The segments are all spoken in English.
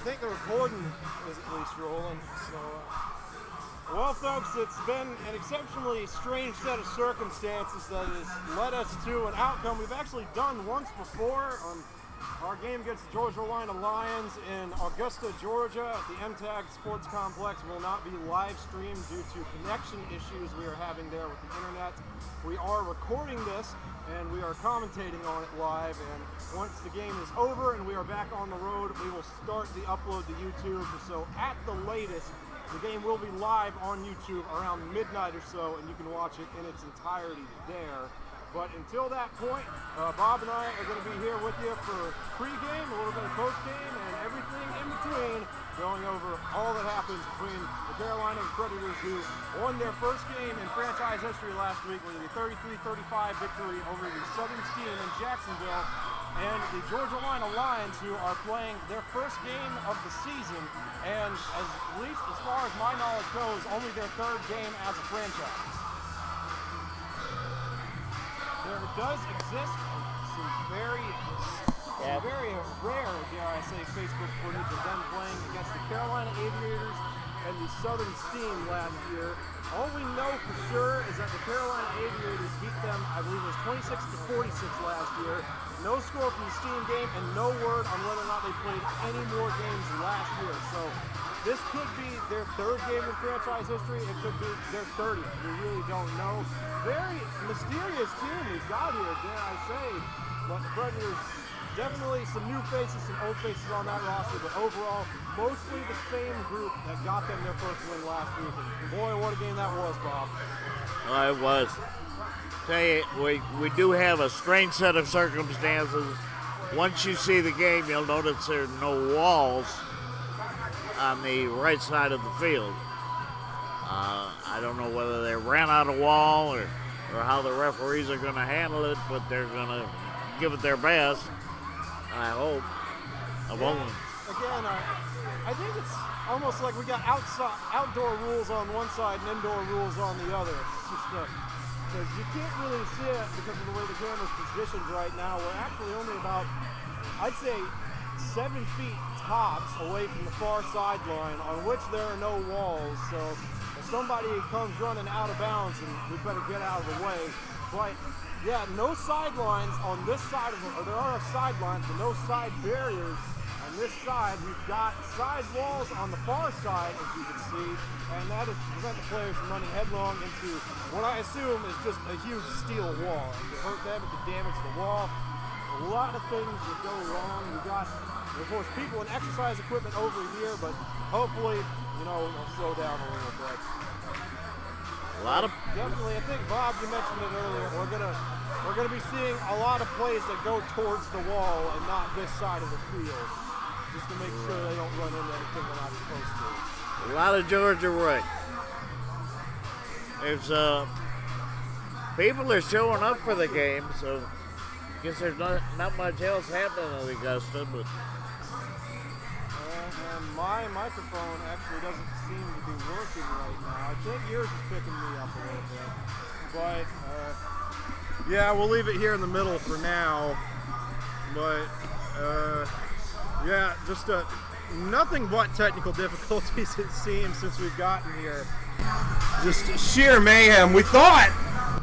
think the recording is at least rolling. So, well, folks, it's been an exceptionally strange set of circumstances that has led us to an outcome we've actually done once before on our game against the Georgia-Lina Lions in Augusta, Georgia. The MTAG Sports Complex will not be live streamed due to connection issues we are having there with the internet. We are recording this and we are commentating on it live, and once the game is over and we are back on the road, we will start the upload to YouTube. So at the latest, the game will be live on YouTube around midnight or so, and you can watch it in its entirety there. But until that point, Bob and I are going to be here with you for pre-game, a little bit of post-game, and everything in between, going over all that happens between the Carolina Predators, who won their first game in franchise history last week with a 33-35 victory over the Southern Steam in Jacksonville, and the Georgia-Lina Lions, who are playing their first game of the season, and at least as far as my knowledge goes, only their third game as a franchise. There does exist some very rare, dare I say, Facebook footage of them playing against the Carolina Aviators and the Southern Steam last year. All we know for sure is that the Carolina Aviators beat them, I believe it was 26-46 last year. No score from the Steam game and no word on whether or not they played any more games last year. So this could be their third game in franchise history. It could be their 30th. We really don't know. Very mysterious team we've got here, dare I say. But the Predators, definitely some new faces, some old faces on that roster, but overall, mostly the same group that got them their first win last week. And boy, what a game that was, Bob. It was. Tell you, we do have a strange set of circumstances. Once you see the game, you'll notice there are no walls on the right side of the field. I don't know whether they ran out of wall or how the referees are going to handle it, but they're going to give it their best. I hope. Again, I think it's almost like we got outdoor rules on one side and indoor rules on the other. It's just because you can't really see it because of the way the camera's positioned right now. We're actually only about, I'd say, 7 feet tops away from the far sideline, on which there are no walls. So if somebody comes running out of bounds, and we better get out of the way. But yeah, no sidelines on this side of it, or there are sidelines, but no side barriers on this side. We've got side walls on the far side, as you can see, and that is to prevent the players from running headlong into what I assume is just a huge steel wall. It could hurt them, it could damage the wall. A lot of things would go wrong. We've got, of course, people in exercise equipment over here, but hopefully, it'll slow down a little bit. Definitely, I think, Bob, you mentioned it earlier, we're gonna be seeing a lot of plays that go towards the wall and not this side of the field, just to make sure they don't run into anything they're not supposed to. A lot of Georgia right. There's people are showing up for the game, so I guess there's not much else happening in Augusta, but and my microphone actually doesn't seem to be working right now. I think yours is picking me up a little bit. But, yeah, we'll leave it here in the middle for now. But, yeah, just nothing but technical difficulties, it seems, since we've gotten here. Just sheer mayhem. We thought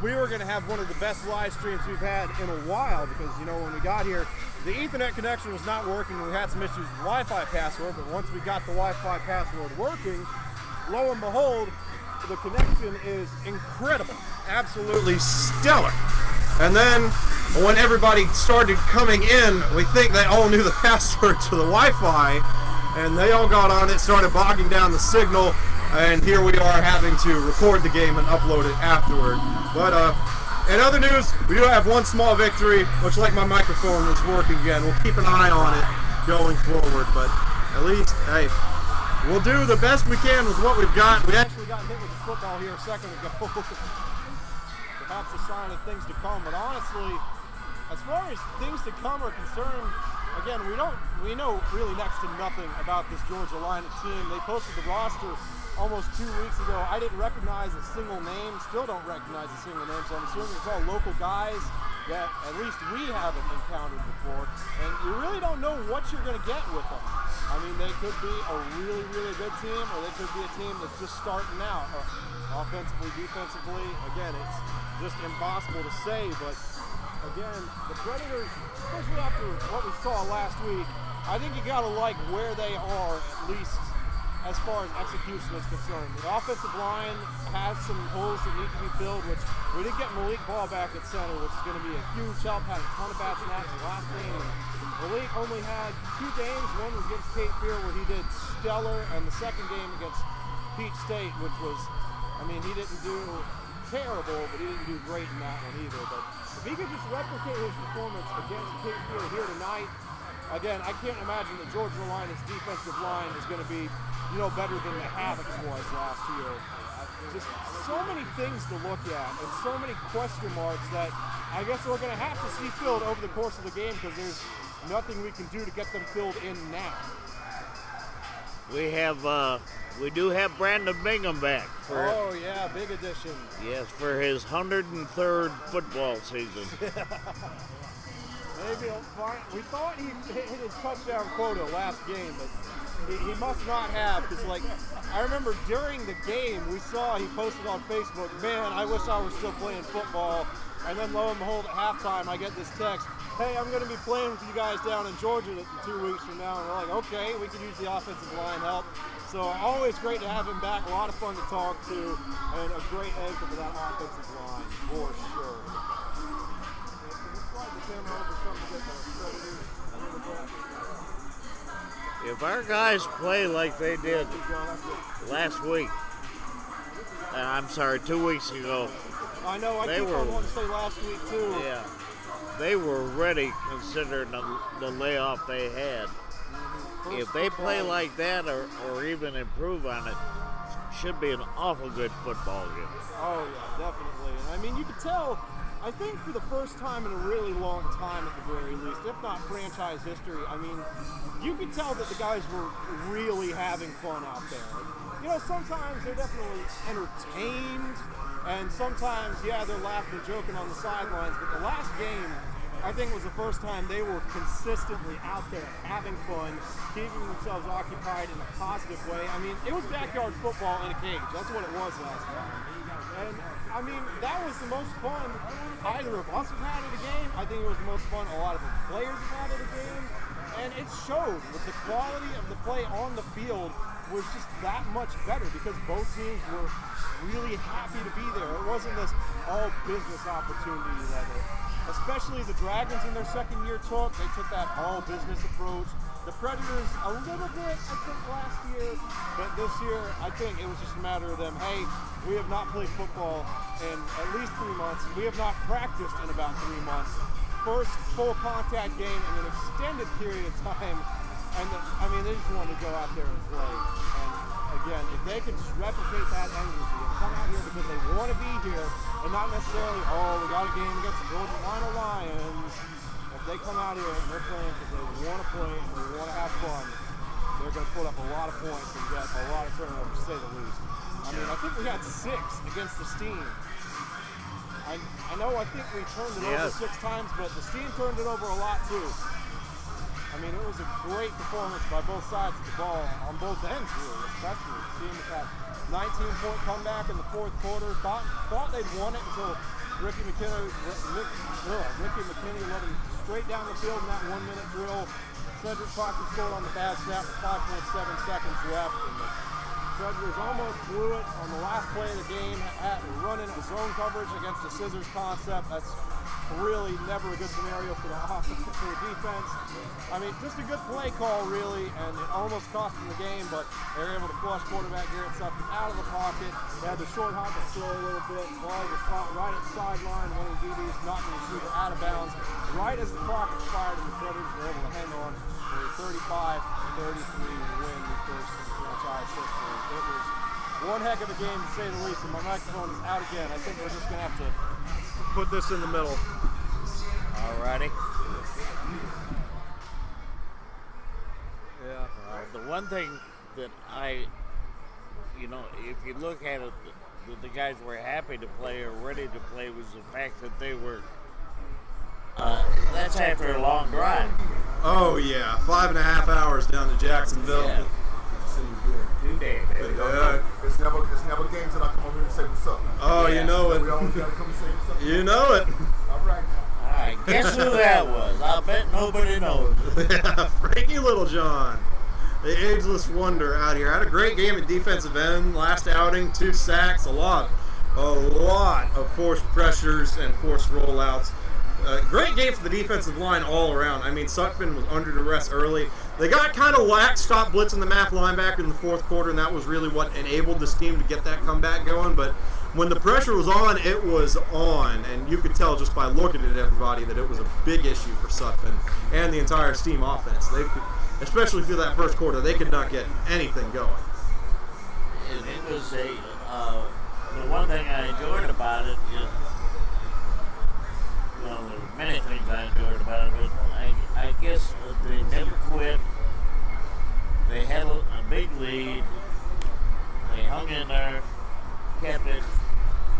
we were going to have one of the best live streams we've had in a while because, when we got here, the Ethernet connection was not working. We had some issues with the Wi-Fi password, but once we got the Wi-Fi password working, lo and behold, the connection is incredible. Absolutely stellar. And then when everybody started coming in, we think they all knew the password to the Wi-Fi, and they all got on it, started bogging down the signal, and here we are having to record the game and upload it afterward. But in other news, we do have one small victory. Looks like my microphone is working again. We'll keep an eye on it going forward, but at least, hey, we'll do the best we can with what we've got. We actually got hit with the football here a second ago. Perhaps a sign of things to come, but honestly, as far as things to come are concerned, again, we know really next to nothing about this Georgia-Lina team. They posted the roster almost 2 weeks ago. I didn't recognize a single name, still don't recognize a single name, so I'm assuming it's all local guys. that at least we haven't encountered before, and you really don't know what you're going to get with them. I mean, they could be a really, really good team, or they could be a team that's just starting out, offensively, defensively. Again, it's just impossible to say, but again, the Predators, especially after what we saw last week, I think you got to like where they are, at least as far as execution is concerned. The offensive line has some holes that need to be filled, which we did get Malik Ball back at center, which is going to be a huge help. Had a ton of bad snaps the last game. Malik only had 2 games. One was against Cape Fear where he did stellar, and the second game against Peach State, which was, I mean, he didn't do terrible, but he didn't do great in that one either. But if he could just replicate his performance against Cape Fear here tonight, again, I can't imagine that Georgia-Lina's defensive line is going to be, better than the Havocs was last year. Just so many things to look at and so many question marks that I guess we're going to have to see filled over the course of the game because there's nothing we can do to get them filled in now. We do have Brandon Bingham back. Oh yeah, big addition. Yes, for his 103rd football season. Maybe he'll find. We thought he hit his touchdown quota last game, but he must not have, because I remember during the game we saw he posted on Facebook, man, I wish I was still playing football. And then lo and behold, at halftime I get this text, hey, I'm going to be playing with you guys down in Georgia 2 weeks from now. And we're like, okay, we can use the offensive line help. So always great to have him back, a lot of fun to talk to, and a great anchor for that offensive line, for sure. If our guys play like they did last week, I'm sorry, 2 weeks ago. I know, I keep on wanting to say last week too. Yeah, they were ready considering the layoff they had. If they play like that or even improve on it, should be an awful good football game. Oh yeah, definitely. And I mean, you could tell, I think for the first time in a really long time at the very least, if not franchise history, I mean, you could tell that the guys were really having fun out there. Sometimes they're definitely entertained, and sometimes, yeah, they're laughing and joking on the sidelines, but the last game, I think, was the first time they were consistently out there having fun, keeping themselves occupied in a positive way. I mean, it was backyard football in a cage. That's what it was last time. And, I mean, that was the most fun either of us have had at a game. I think it was the most fun a lot of the players have had at a game. And it showed with the quality of the play on the field was just that much better because both teams were really happy to be there. It wasn't this all business opportunity that especially the Dragons in their second year took. They took that all business approach. The Predators a little bit, I think, last year, but this year I think it was just a matter of them, hey, we have not played football in at least 3 months. We have not practiced in about 3 months. First full contact game in an extended period of time, and they just wanted to go out there and play. And again, if they can just replicate that energy and come out here because they want to be here and not necessarily, we got a game against the Georgia-Lina Lions. If they come out here and they're playing because they want to play and they want to have fun, they're going to put up a lot of points and get a lot of turnovers, to say the least. I mean, I think we had 6 against the Steam. I think we turned it over 6 times, but the Steam turned it over a lot too. I mean, it was a great performance by both sides of the ball, on both ends really, especially. Steam with that 19-point comeback in the fourth quarter. Thought they'd won it until Ricky McKinney let him straight down the field in that 1-minute drill. Cedric Proctor scored on the bad snap with 5.7 seconds left. And the Predators almost blew it on the last play of the game, running a zone coverage against the scissors concept. That's really never a good scenario for the offense, for the defense. I mean, just a good play call, really, and it almost cost them the game, but they were able to flush quarterback Garrett Sutton out of the pocket. They had the short hop to slow a little bit. Ball was caught right at the sideline. One of the DBs knocked the receiver out of bounds right as the clock expired, and the Predators were able to hang on for a 35-33 win, the first in franchise history. It was one heck of a game, to say the least, and my microphone is out again. I think we're just going to have to put this in the middle. Alrighty. Yeah. The one thing that if you look at it, that the guys were happy to play or ready to play was the fact that they were that's after a long drive. Oh yeah, 5.5 hours down to Jacksonville. Yeah. 2 days, baby. It's never games that I come over here and say what's up. Oh, Yeah. you know We it. always gotta come and say what's up. You know it. All right. All right, guess who that was? I bet nobody knows. Frankie Littlejohn, the ageless wonder out here. Had a great game at defensive end last outing. 2 sacks, a lot of forced pressures and forced rollouts. Great game for the defensive line all around. I mean, Sutphin was under duress early. They got kind of lax, stopped blitzing the MAC linebacker in the fourth quarter, and that was really what enabled this team to get that comeback going. But when the pressure was on, it was on, and you could tell just by looking at everybody that it was a big issue for Sutphin and the entire Steam offense. They could, especially through that first quarter, they could not get anything going. And it was the one thing I enjoyed about it is, well, there were many things I enjoyed about it, but I guess they never quit. They had a big lead. They hung in there, kept it,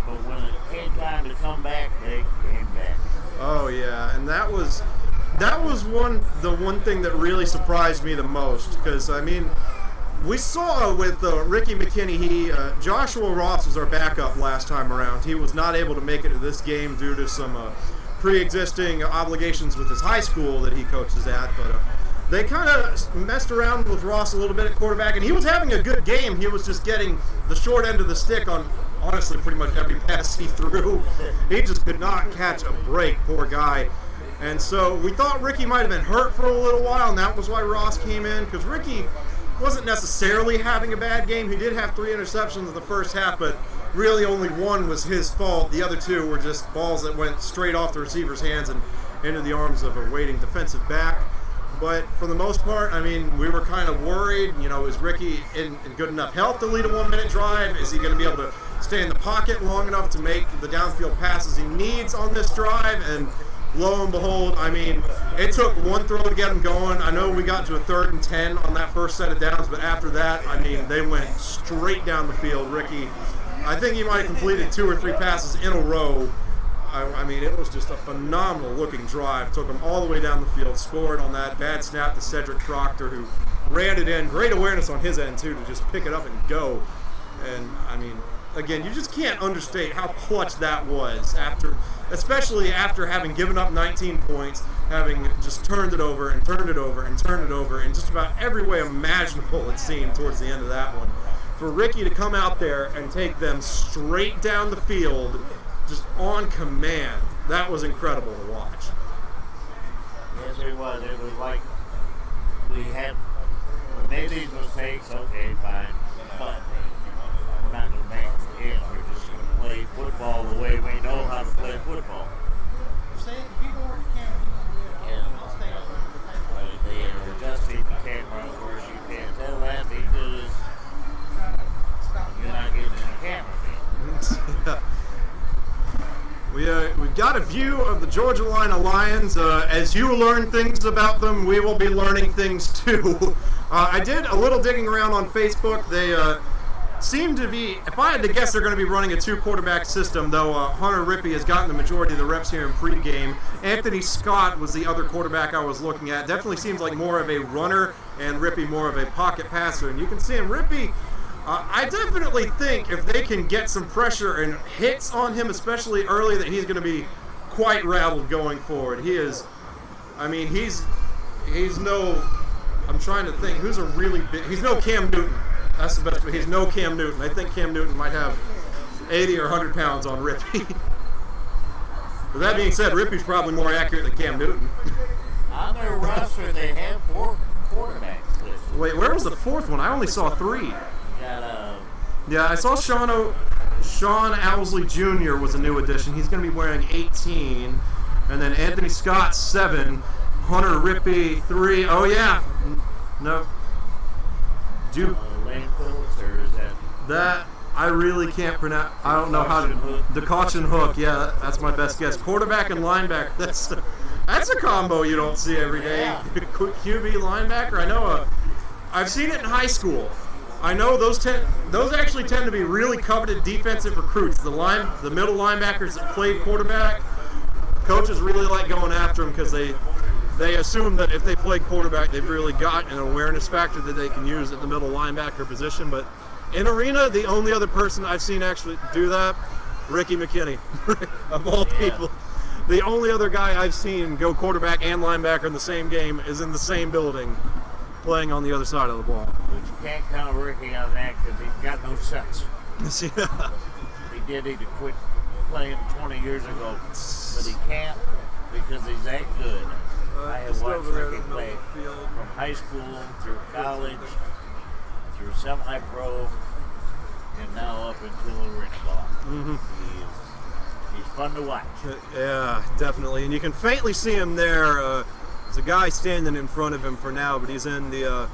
but when it came time to come back, they came back. Oh yeah, and that was the one thing that really surprised me the most, because I mean, we saw with Ricky McKinney, Joshua Ross was our backup last time around. He was not able to make it to this game due to some pre-existing obligations with his high school that he coaches at, but they kind of messed around with Ross a little bit at quarterback, and he was having a good game. He was just getting the short end of the stick on, honestly, pretty much every pass he threw. He just could not catch a break, poor guy. And so we thought Ricky might have been hurt for a little while, and that was why Ross came in, because Ricky wasn't necessarily having a bad game. He did have 3 interceptions in the first half, but really only one was his fault. The other 2 were just balls that went straight off the receiver's hands and into the arms of a waiting defensive back. But for the most part, I mean, we were kind of worried. You know, is Ricky in good enough health to lead a 1-minute drive? Is he going to be able to stay in the pocket long enough to make the downfield passes he needs on this drive? And lo and behold, I mean, it took one throw to get him going. I know we got to a 3rd and 10 on that first set of downs, but after that, I mean, they went straight down the field. Ricky, I think he might have completed 2 or 3 passes in a row. I mean, it was just a phenomenal looking drive. Took him all the way down the field, scored on that bad snap to Cedric Proctor, who ran it in. Great awareness on his end, too, to just pick it up and go. And, I mean, again, you just can't understate how clutch that was, especially after having given up 19 points, having just turned it over and turned it over and turned it over in just about every way imaginable, it seemed, towards the end of that one. For Ricky to come out there and take them straight down the field, just on command, that was incredible to watch. Yes, it was. It was like we made these mistakes, okay, fine, but we're not going to make them again. We're just going to play football the way we know how to play football. And they are adjusting the camera. Of course, you can't tell that because you're not getting in the camera feed. We've got a view of the Georgia-Lina Lions. As you learn things about them, we will be learning things too. I did a little digging around on Facebook. They seem to be, if I had to guess, they're going to be running a 2-quarterback system, though Hunter Rippey has gotten the majority of the reps here in pregame. Anthony Scott was the other quarterback I was looking at. Definitely seems like more of a runner, and Rippey more of a pocket passer. And you can see him, Rippey, I definitely think if they can get some pressure and hits on him, especially early, that he's going to be quite rattled going forward. He is, I mean, he's no, I'm trying to think, who's a really big, he's no Cam Newton. That's the best, but he's no Cam Newton. I think Cam Newton might have 80 or 100 pounds on Rippey. With that being said, Rippey's probably more accurate than Cam Newton. On their roster, they have 4 quarterbacks listed. Wait, where was the 4th one? I only saw 3. Yeah, I saw Sean Owsley Jr. was a new addition. He's going to be wearing 18. And then Anthony Scott, 7. Hunter Rippey, 3. Oh, yeah. No. Lane Phillips, or is that I really can't pronounce. I don't know how to. The caution hook. Yeah, that's my best guess. Quarterback and linebacker. That's a combo you don't see every day. Yeah. QB linebacker. I know. I've seen it in high school. I know those actually tend to be really coveted defensive recruits. The middle linebackers that played quarterback. coaches really like going after him because they assume that if they play quarterback, they've really got an awareness factor that they can use at the middle linebacker position. But in arena, the only other person I've seen actually do that, Ricky McKinney, of all people. The only other guy I've seen go quarterback and linebacker in the same game is in the same building, playing on the other side of the ball. But you can't count Ricky on that because he's got no sense. Yeah. He did need to quit playing 20 years ago, but he can't because he's that good. I have watched Ricky play from high school through college, through semi-pro, and now up until arena ball. Mm-hmm. He's fun to watch. Yeah, definitely. And you can faintly see him there. There's a guy standing in front of him for now, but he's in the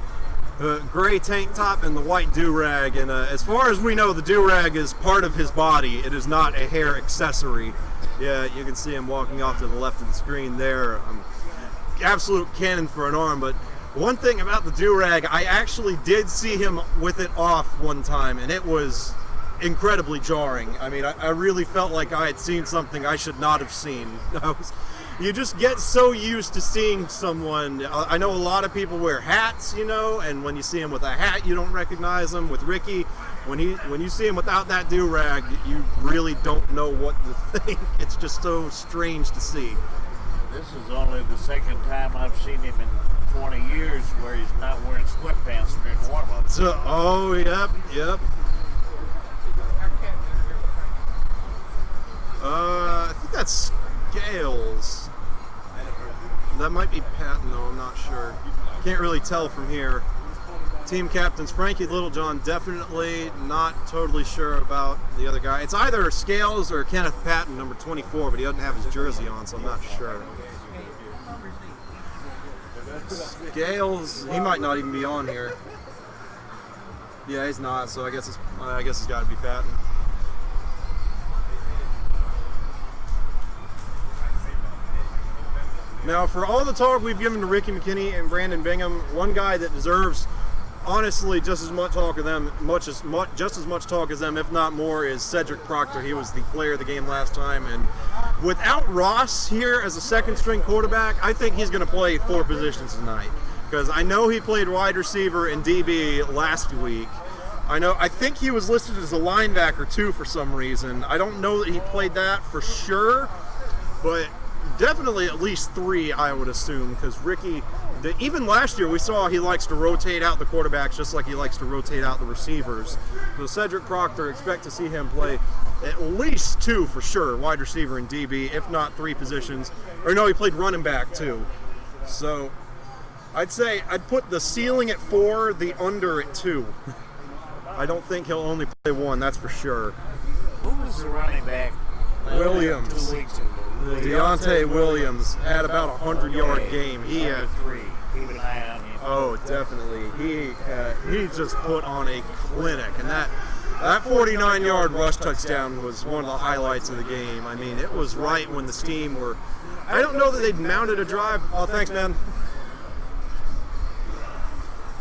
gray tank top and the white do-rag. And as far as we know, the do-rag is part of his body. It is not a hair accessory. Yeah, you can see him walking off to the left of the screen there. Absolute cannon for an arm. But one thing about the do-rag, I actually did see him with it off one time, and it was incredibly jarring. I mean, I really felt like I had seen something I should not have seen. You just get so used to seeing someone. I know a lot of people wear hats, you know, and when you see him with a hat, you don't recognize him. With Ricky, when you see him without that do-rag, you really don't know what to think. It's just so strange to see. This is only the second time I've seen him in 20 years where he's not wearing sweatpants during warm-up. So, oh, yep. I think that's Scales. That might be Patton, though. I'm not sure. Can't really tell from here. Team captains Frankie Littlejohn, definitely not totally sure about the other guy. It's either Scales or Kenneth Patton, number 24, but he doesn't have his jersey on, so I'm not sure. Scales, he might not even be on here. Yeah, he's not, so I guess it's got to be Patton. Now, for all the talk we've given to Ricky McKinney and Brandon Bingham, one guy that deserves, honestly, just as much talk as them, if not more, is Cedric Proctor. He was the player of the game last time, and without Ross here as a second-string quarterback, I think he's going to play 4 positions tonight. Because I know he played wide receiver and DB last week. I think he was listed as a linebacker too for some reason. I don't know that he played that for sure, but definitely at least 3, I would assume, because Ricky, even last year we saw he likes to rotate out the quarterbacks just like he likes to rotate out the receivers. So Cedric Proctor, expect to see him play at least 2 for sure, wide receiver and DB, if not 3 positions. Or no, he played running back too. So I'd say I'd put the ceiling at 4, the under at 2. I don't think he'll only play 1, that's for sure. Who was the running back? Williams. 2 weeks ago. Deontay Williams had about a 100-yard game. He had 3. Keep an eye on him. Oh, definitely. He just put on a clinic, and that 49-yard rush touchdown was one of the highlights of the game. I mean, it was right when the Steam were. I don't know that they'd mounted a drive. Oh, thanks, man.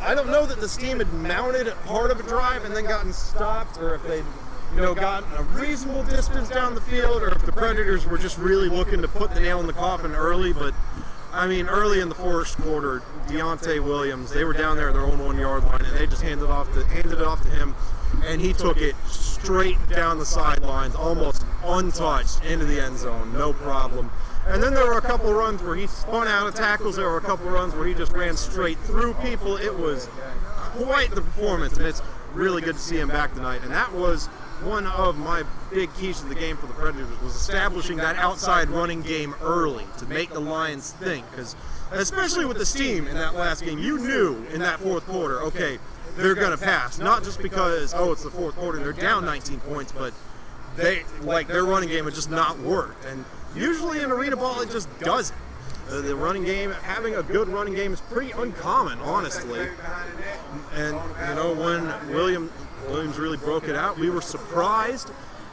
I don't know that the Steam had mounted part of a drive and then gotten stopped, or if they'd gotten a reasonable distance down the field, or if the Predators were just really looking to put the nail in the coffin early. But I mean, early in the first quarter, Deontay Williams, they were down there at their own 1-yard line, and they just handed it off to him, and he took it straight down the sidelines, almost untouched, into the end zone, no problem. And then there were a couple of runs where he spun out of tackles. There were a couple of runs where he just ran straight through people. It was quite the performance, and it's really good to see him back tonight. And that was one of my big keys to the game for the Predators, was establishing that outside running game early to make the Lions think. Because especially with the Steam in that last game, you knew in that fourth quarter, okay, they're going to pass. Not just because, it's the fourth quarter and they're down 19 points, but their running game had just not worked. And usually in arena ball, it just doesn't. The running game, having a good running game is pretty uncommon, honestly. And, when Williams really broke it out, we were surprised.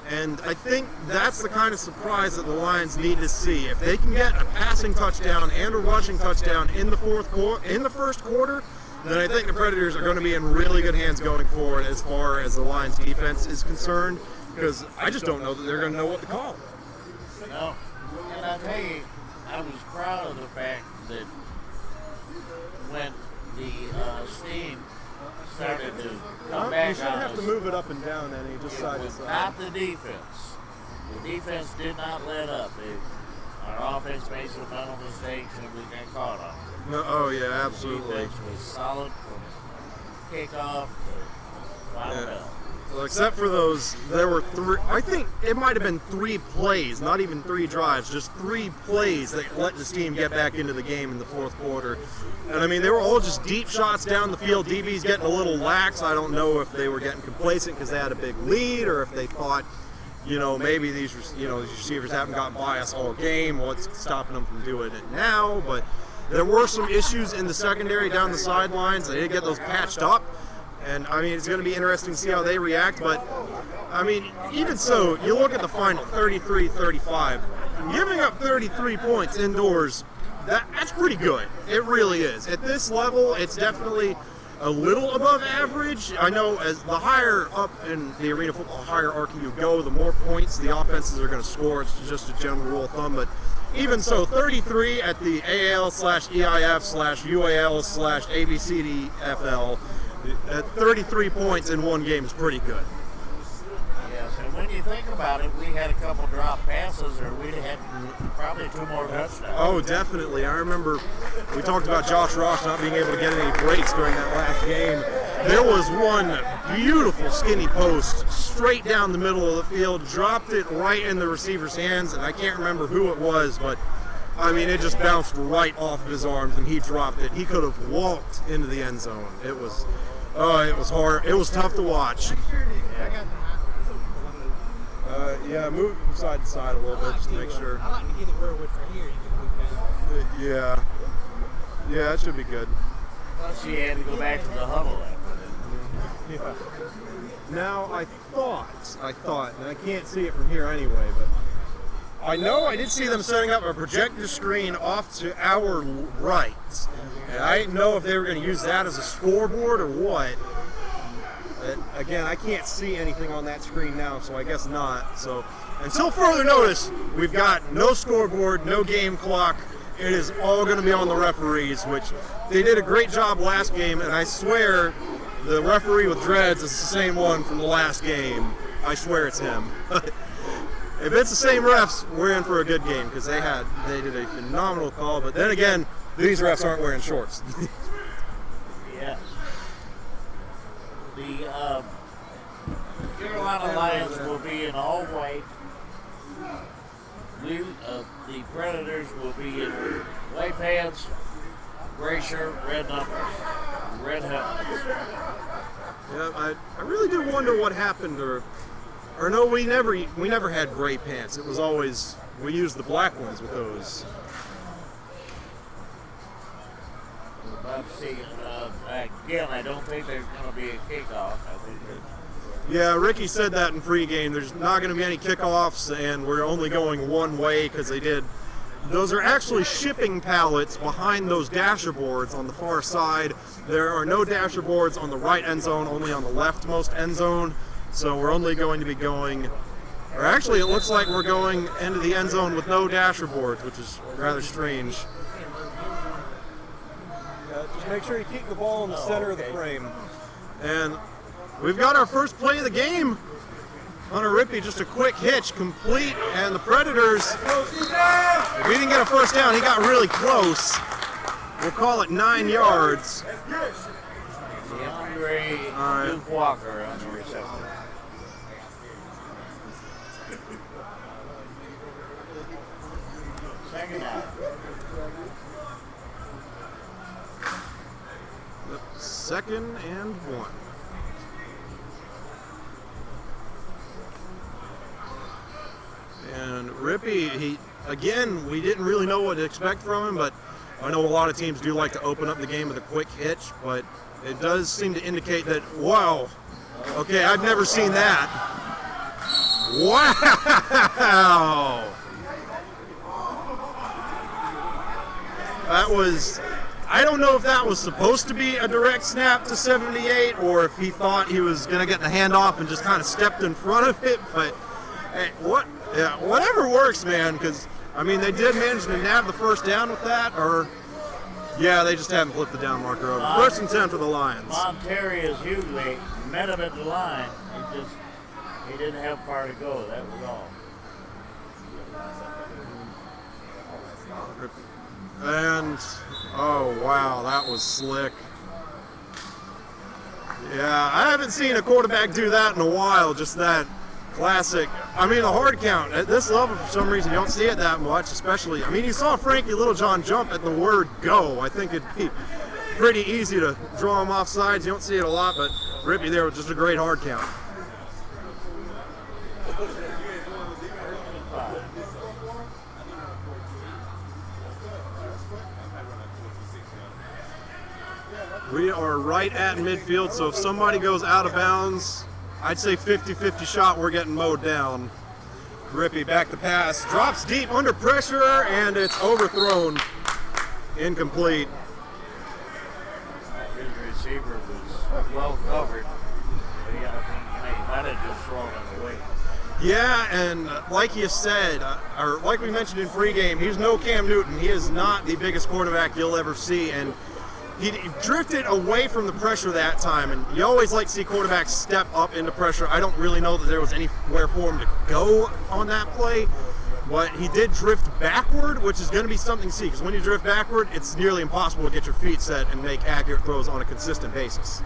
And I think that's the kind of surprise that the Lions need to see. If they can get a passing touchdown and a rushing touchdown in the first quarter, then I think the Predators are going to be in really good hands going forward as far as the Lions defense is concerned, because I just don't know that they're going to know what to call. No. And I tell you, I was proud of the fact that when the steam started to come You back shouldn't on have us, to move it up and down any, just it side to was side. not the defense. The defense did not let up. Our offense made some mental mistakes and we got caught on it. No, oh yeah, The absolutely. defense was solid from kickoff to final bell. Well, except for those, there were three. I think it might have been 3 plays, not even 3 drives, just 3 plays that let this team get back into the game in the fourth quarter. And I mean, they were all just deep shots down the field. DB's getting a little lax. I don't know if they were getting complacent because they had a big lead, or if they thought, maybe these receivers haven't gotten by us all game. What's stopping them from doing it now? But there were some issues in the secondary down the sidelines. They didn't get those patched up. And, I mean, it's going to be interesting to see how they react. But, I mean, even so, you look at the final, 33-35. Giving up 33 points indoors, that's pretty good. It really is. At this level, it's definitely a little above average. I know as the higher up in the arena football hierarchy you go, the more points the offenses are going to score. It's just a general rule of thumb. But even so, 33 at the AL/EIF/UAL/ABCDFL, at 33 points in one game is pretty good. Yes, and when you think about it, we had a couple drop passes, or we'd have had probably 2 more touchdowns. Oh, definitely. I remember we talked about Josh Ross not being able to get any breaks during that last game. There was one beautiful skinny post straight down the middle of the field, dropped it right in the receiver's hands, and I can't remember who it was, but I mean, it just bounced right off of his arms, and he dropped it. He could have walked into the end zone. It was hard. It was tough to watch. Move from side to side a little bit just to make sure. I like to get it where from here. You can move down. Yeah, it should be good. Plus, you had to go back to the huddle after that. Yeah. Now, I thought, and I can't see it from here anyway, but I know I did see them setting up a projector screen off to our right. And I didn't know if they were going to use that as a scoreboard or what. But again, I can't see anything on that screen now, so I guess not. So until further notice, we've got no scoreboard, no game clock. It is all going to be on the referees, which they did a great job last game, and I swear the referee with dreads is the same one from the last game. I swear it's him. If it's the same refs, we're in for a good game because they did a phenomenal call. But then again, these refs aren't wearing shorts. Yes. The Carolina Lions will be in all white. The Predators will be in white pants, gray shirt, red numbers, red helmets. Yeah, I really do wonder what happened, or no, we never had gray pants. It was always, we used the black ones with those. But see, again, I don't think there's going to be a kickoff. I think Yeah, Ricky said that in pregame. There's not going to be any kickoffs, and we're only going one way because they did. Those are actually shipping pallets behind those dasher boards on the far side. There are no dasher boards on the right end zone, only on the leftmost end zone. So we're only going to be going, or actually it looks like we're going into the end zone with no dasher boards, which is rather strange. Just make sure you keep the ball in the center of the frame. And we've got our first play of the game. Hunter Rippey, just a quick hitch, complete, and the Predators, if he didn't get a first down, he got really close. We'll call it 9 yards. DeAndre Duke Walker on the reception. Second down. Second and 1. And Rippey, again, we didn't really know what to expect from him, but I know a lot of teams do like to open up the game with a quick hitch, but it does seem to indicate that, wow, okay, I've never seen that. Wow! That was, I don't know if that was supposed to be a direct snap to 78 or if he thought he was going to get the handoff and just kind of stepped in front of it, but hey, whatever works, man, because I mean, they did manage to nab the first down with that, or yeah, they just haven't flipped the down marker over. First and 10 for the Lions. Terry is usually met him at the line. He didn't have far to go. That was all. And oh wow, that was slick. Yeah, I haven't seen a quarterback do that in a while. Just that classic. I mean, the hard count at this level, for some reason, you don't see it that much. Especially, I mean, you saw Frankie Littlejohn jump at the word "go." I think it'd be pretty easy to draw him off sides. You don't see it a lot, but Rippy there was just a great hard count. We are right at midfield, so if somebody goes out of bounds, I'd say 50-50 shot, we're getting mowed down. Rippy back to pass, drops deep under pressure, and it's overthrown. Incomplete. His receiver was well covered. He might have just thrown it away. Yeah, and like you said, or like we mentioned in pregame, he's no Cam Newton. He is not the biggest quarterback you'll ever see, and he drifted away from the pressure that time, and you always like to see quarterbacks step up into pressure. I don't really know that there was anywhere for him to go on that play, but he did drift backward, which is going to be something to see, because when you drift backward, it's nearly impossible to get your feet set and make accurate throws on a consistent basis.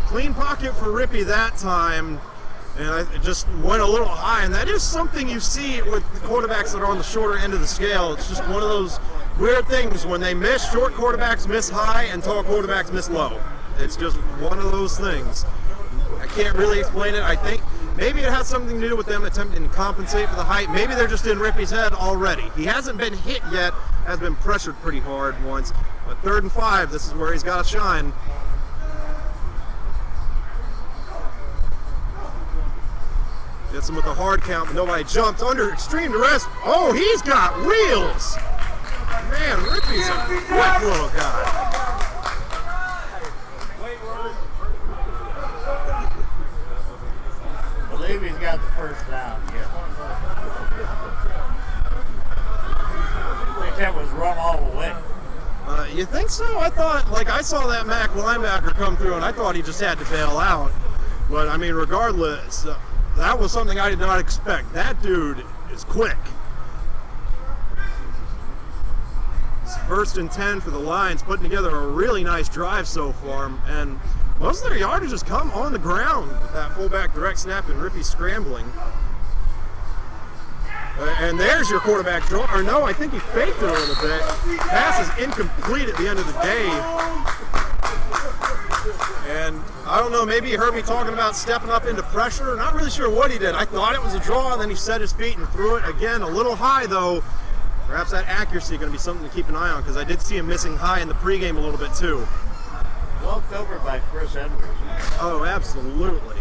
Clean pocket for Rippy that time, and I just went a little high, and that is something you see with the quarterbacks that are on the shorter end of the scale. It's just one of those weird things. When they miss, short quarterbacks miss high, and tall quarterbacks miss low. It's just one of those things. I can't really explain it. I think maybe it has something to do with them attempting to compensate for the height. Maybe they're just in Rippy's head already. He hasn't been hit yet, has been pressured pretty hard once, but 3rd and 5, this is where he's got to shine. Gets him with a hard count, but nobody jumps under extreme duress. Oh, he's got wheels! Man, Rippy's a quick little guy. I believe he's got the first down. Yeah. I think that was run all the way. You think so? I thought, like, I saw that Mac linebacker come through, and I thought he just had to bail out. But, I mean, regardless, that was something I did not expect. That dude is quick. It's 1st and 10 for the Lions, putting together a really nice drive so far. And most of their yardage has come on the ground with that fullback direct snap and Rippy scrambling. And there's your quarterback draw. Or no, I think he faked it a little bit. Pass is incomplete at the end of the day. And I don't know, maybe you heard me talking about stepping up into pressure. Not really sure what he did. I thought it was a draw, and then he set his feet and threw it again. A little high, though. Perhaps that accuracy going to be something to keep an eye on, because I did see him missing high in the pregame a little bit, too. Well covered by Chris Edwards. Oh, absolutely.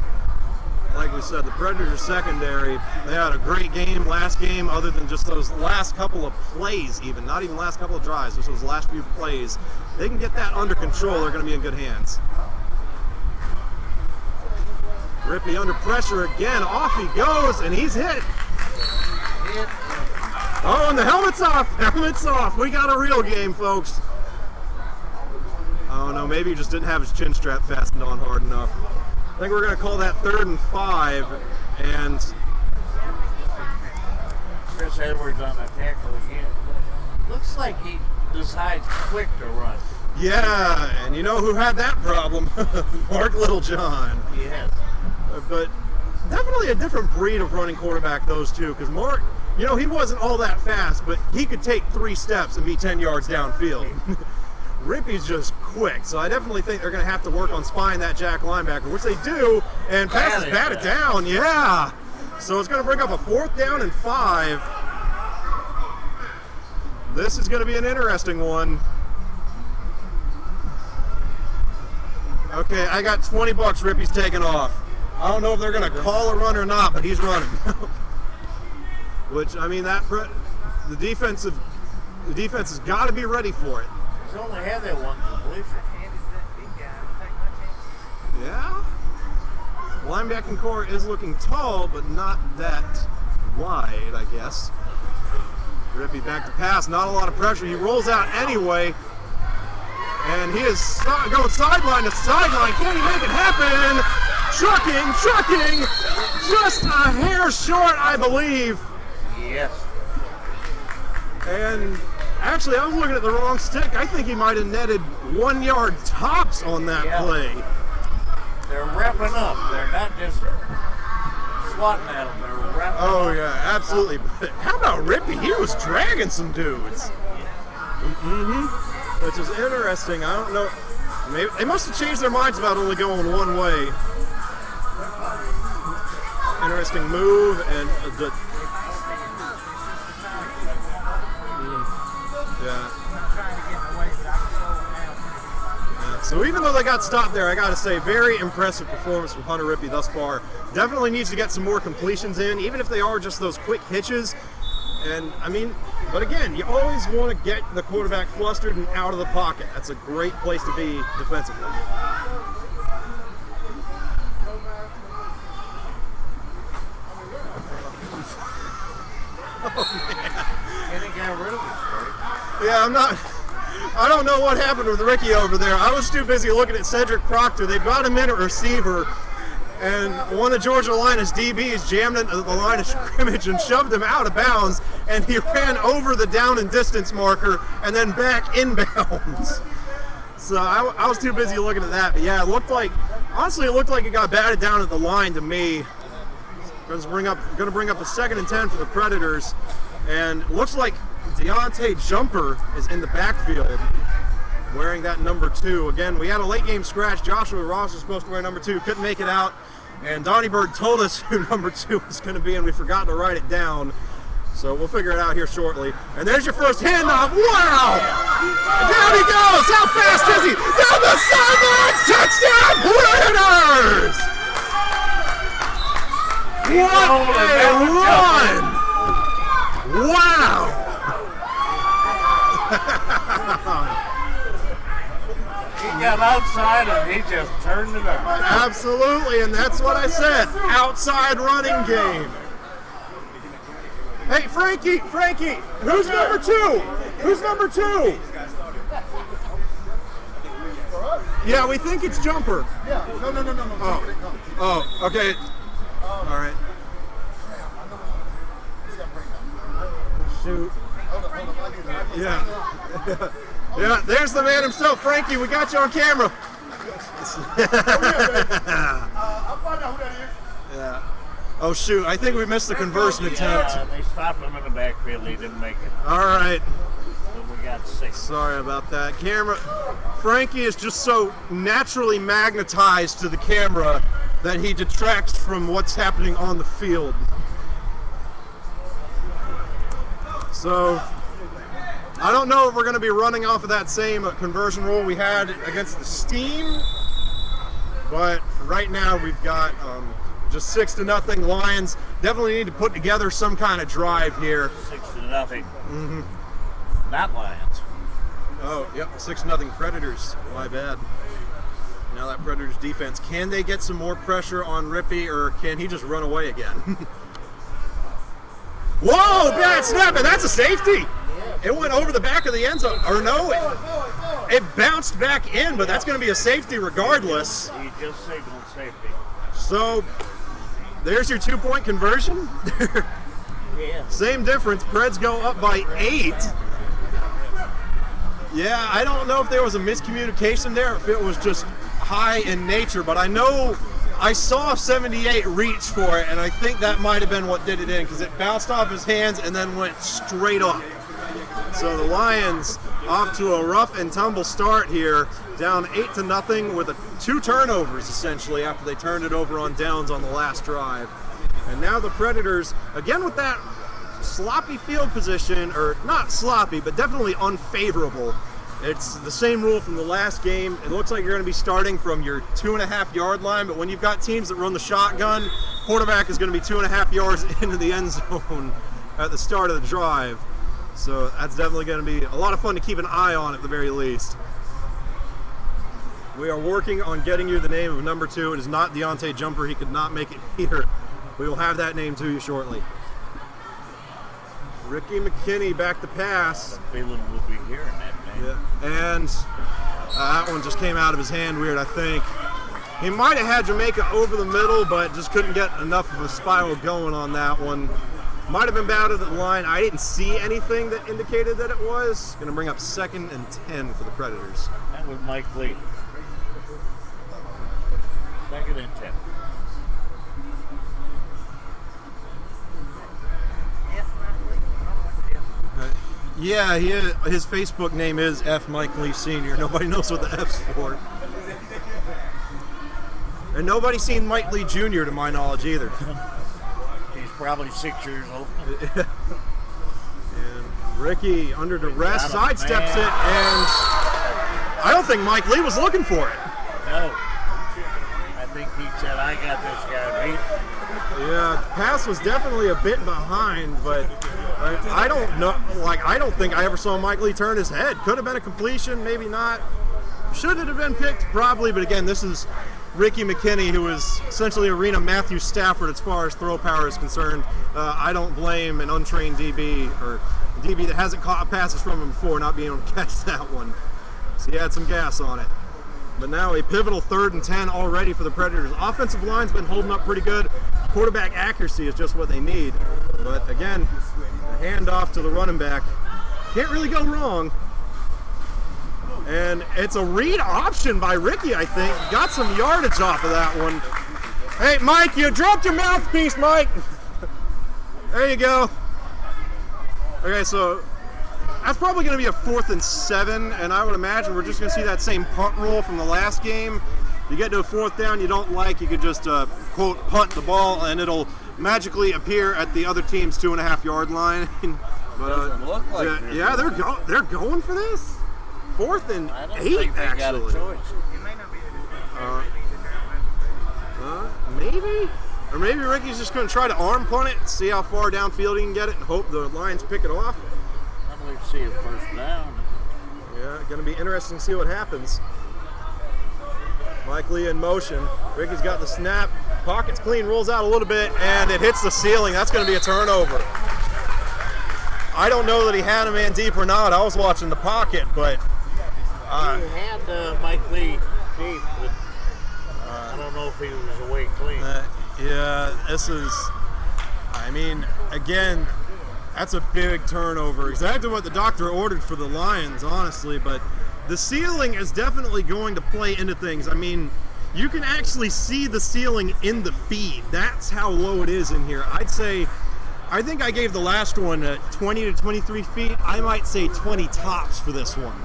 Like we said, the Predators secondary, they had a great game last game, other than just those last couple of plays even. Not even last couple of drives, just those last few plays. They can get that under control, they're going to be in good hands. Rippy under pressure again, off he goes, and he's hit. Oh, and the helmet's off, helmet's off. We got a real game, folks. Oh no, maybe he just didn't have his chin strap fastened on hard enough. I think we're going to call that 3rd and 5, and Chris Edwards on the tackle again. Looks like he decides quick to run. yeah, and you know who had that problem? Mark Littlejohn. Yes. But definitely a different breed of running quarterback, those two, because Mark, you know, he wasn't all that fast, but he could take 3 steps and be 10 yards downfield. Rippy's just quick, so I definitely think they're going to have to work on spying that jack linebacker, which they do, and passes batted down, yeah. So it's going to bring up a 4th down and 5. This is going to be an interesting one. Okay, I got $20 Rippy's taking off. I don't know if they're going to call a run or not, but he's running. Which, I mean, the defense has got to be ready for it. He's only had that one completion. linebacking core is looking tall, but not that wide, I guess. Rippey back to pass, not a lot of pressure. He rolls out anyway, and he is going sideline to sideline. Can he make it happen? Trucking, just a hair short, I believe. Yes. And actually, I was looking at the wrong stick. I think he might have netted 1 yard tops on that play. They're wrapping up. They're not just swatting at them. They're wrapping up. Oh, yeah, absolutely. But how about Rippey? He was dragging some dudes. Which is interesting. I don't know. Maybe they must have changed their minds about only going one way. Interesting move and yeah. So even though they got stopped there, I got to say, very impressive performance from Hunter Rippey thus far. Definitely needs to get some more completions in, even if they are just those quick hitches. And I mean, but again, you always want to get the quarterback flustered and out of the pocket. That's a great place to be defensively. Yeah, I don't know what happened with Ricky over there. I was too busy looking at Cedric Proctor. They brought him in at receiver, and one of Georgia-Lina's DBs jammed into the line of scrimmage and shoved him out of bounds, and he ran over the down and distance marker and then back inbounds. So I was too busy looking at that. But yeah, it looked like it got batted down at the line to me. Going to bring up a 2nd and 10 for the Predators, and looks like Deontay Jumper is in the backfield wearing that number 2. Again, we had a late game scratch. Joshua Ross was supposed to wear number 2, couldn't make it out, and Donnie Bird told us who number 2 was going to be, and we forgot to write it down. So we'll figure it out here shortly. And there's your first handoff. Wow! Down he goes! How fast is he? Down the sidelines! Touchdown Predators! What a run! Wow! He got outside and he just turned it up. Absolutely, and that's what I said. Outside running game. Hey, Frankie, who's number 2? Who's number 2? Yeah, we think it's Jumper. Yeah, no. Oh, okay. All right. Shoot. Yeah. Yeah, there's the man himself, Frankie. We got you on camera. I'll find out who that is. Yeah. Oh, shoot. I think we missed the conversion attempt. They stopped him in the backfield. He didn't make it. All right. So we got 6. Sorry about that. Frankie is just so naturally magnetized to the camera that he detracts from what's happening on the field. So, I don't know if we're going to be running off of that same conversion rule we had against the Steam, but right now we've got just 6-0 Lions. Definitely need to put together some kind of drive here. 6-0. Not Lions. Oh, yep, 6-0 Predators. My bad. Now that Predators defense, can they get some more pressure on Rippey, or can he just run away again? Whoa, bad snap, and that's a safety. It went over the back of the end zone, or no, it bounced back in, but that's going to be a safety regardless. He just signaled safety. So, there's your 2-point conversion. Yeah. Same difference, Preds go up by 8. Yeah, I don't know if there was a miscommunication there, if it was just high in nature, but I know I saw 78 reach for it, and I think that might have been what did it in, because it bounced off his hands and then went straight up. So the Lions off to a rough and tumble start here, down 8-0 with 2 turnovers essentially after they turned it over on downs on the last drive. And now the Predators, again with that sloppy field position, or not sloppy, but definitely unfavorable. It's the same rule from the last game. It looks like you're going to be starting from your 2.5-yard line, but when you've got teams that run the shotgun, quarterback is going to be 2.5 yards into the end zone at the start of the drive. So that's definitely going to be a lot of fun to keep an eye on at the very least. We are working on getting you the name of number 2. It is not Deontay Jumper. He could not make it here. We will have that name to you shortly. Ricky McKinney back to pass. Feeling we'll be hearing that name. Yeah. And that one just came out of his hand weird, I think. He might have had Jamaica over the middle, but just couldn't get enough of a spiral going on that one. Might have been batted at the line. I didn't see anything that indicated that it was. Going to bring up 2nd and 10 for the Predators. That was Mike Lee. 2nd and 10. Yeah, his Facebook name is F. Mike Lee Sr. Nobody knows what the F's for. And nobody's seen Mike Lee Jr. to my knowledge either. He's probably 6 years old. And Ricky, under duress, sidesteps it, and I don't think Mike Lee was looking for it. No. I think he said, I got this guy beat. Yeah, the pass was definitely a bit behind, but I don't know. I don't think I ever saw Mike Lee turn his head. Could have been a completion, maybe not. Should it have been picked? Probably, but again, this is Ricky McKinney, who is essentially arena Matthew Stafford as far as throw power is concerned. I don't blame an untrained DB or a DB that hasn't caught passes from him before not being able to catch that one. So he had some gas on it. But now a pivotal 3rd and 10 already for the Predators. Offensive line's been holding up pretty good. Quarterback accuracy is just what they need. But again, a handoff to the running back. Can't really go wrong. And it's a read option by Ricky, I think. Got some yardage off of that one. Hey, Mike, you dropped your mouthpiece, Mike. There you go. Okay, so that's probably going to be a 4th and 7, and I would imagine we're just going to see that same punt rule from the last game. If you get to a 4th down you don't like, you could just, quote, punt the ball, and it'll magically appear at the other team's 2.5-yard line. But, Doesn't look like yeah, they're going for this. 4th and 8, they got a actually. choice. Maybe? Or maybe Ricky's just going to try to arm punt it, see how far downfield he can get it, and hope the Lions pick it off. I'd like to see a 1st down. Yeah, going to be interesting to see what happens. Mike Lee in motion. Ricky's got the snap. Pocket's clean, rolls out a little bit, and it hits the ceiling. That's going to be a turnover. I don't know that he had a man deep or not. I was watching the pocket, but he had Mike Lee deep, but I don't know if he was away clean. Yeah, this is, I mean, again, that's a big turnover. Exactly what the doctor ordered for the Lions, honestly, but the ceiling is definitely going to play into things. I mean, you can actually see the ceiling in the feed. That's how low it is in here. I think I gave the last one 20 to 23 feet. I might say 20 tops for this one.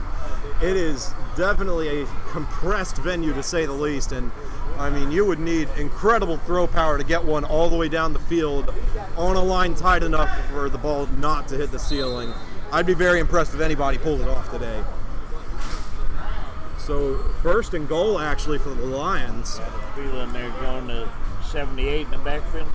It is definitely a compressed venue, to say the least, and I mean, you would need incredible throw power to get one all the way down the field on a line tight enough for the ball not to hit the ceiling. I'd be very impressed if anybody pulled it off today. So 1st and goal, actually, for the Lions. I have a feeling they're going to 78 in the backfield.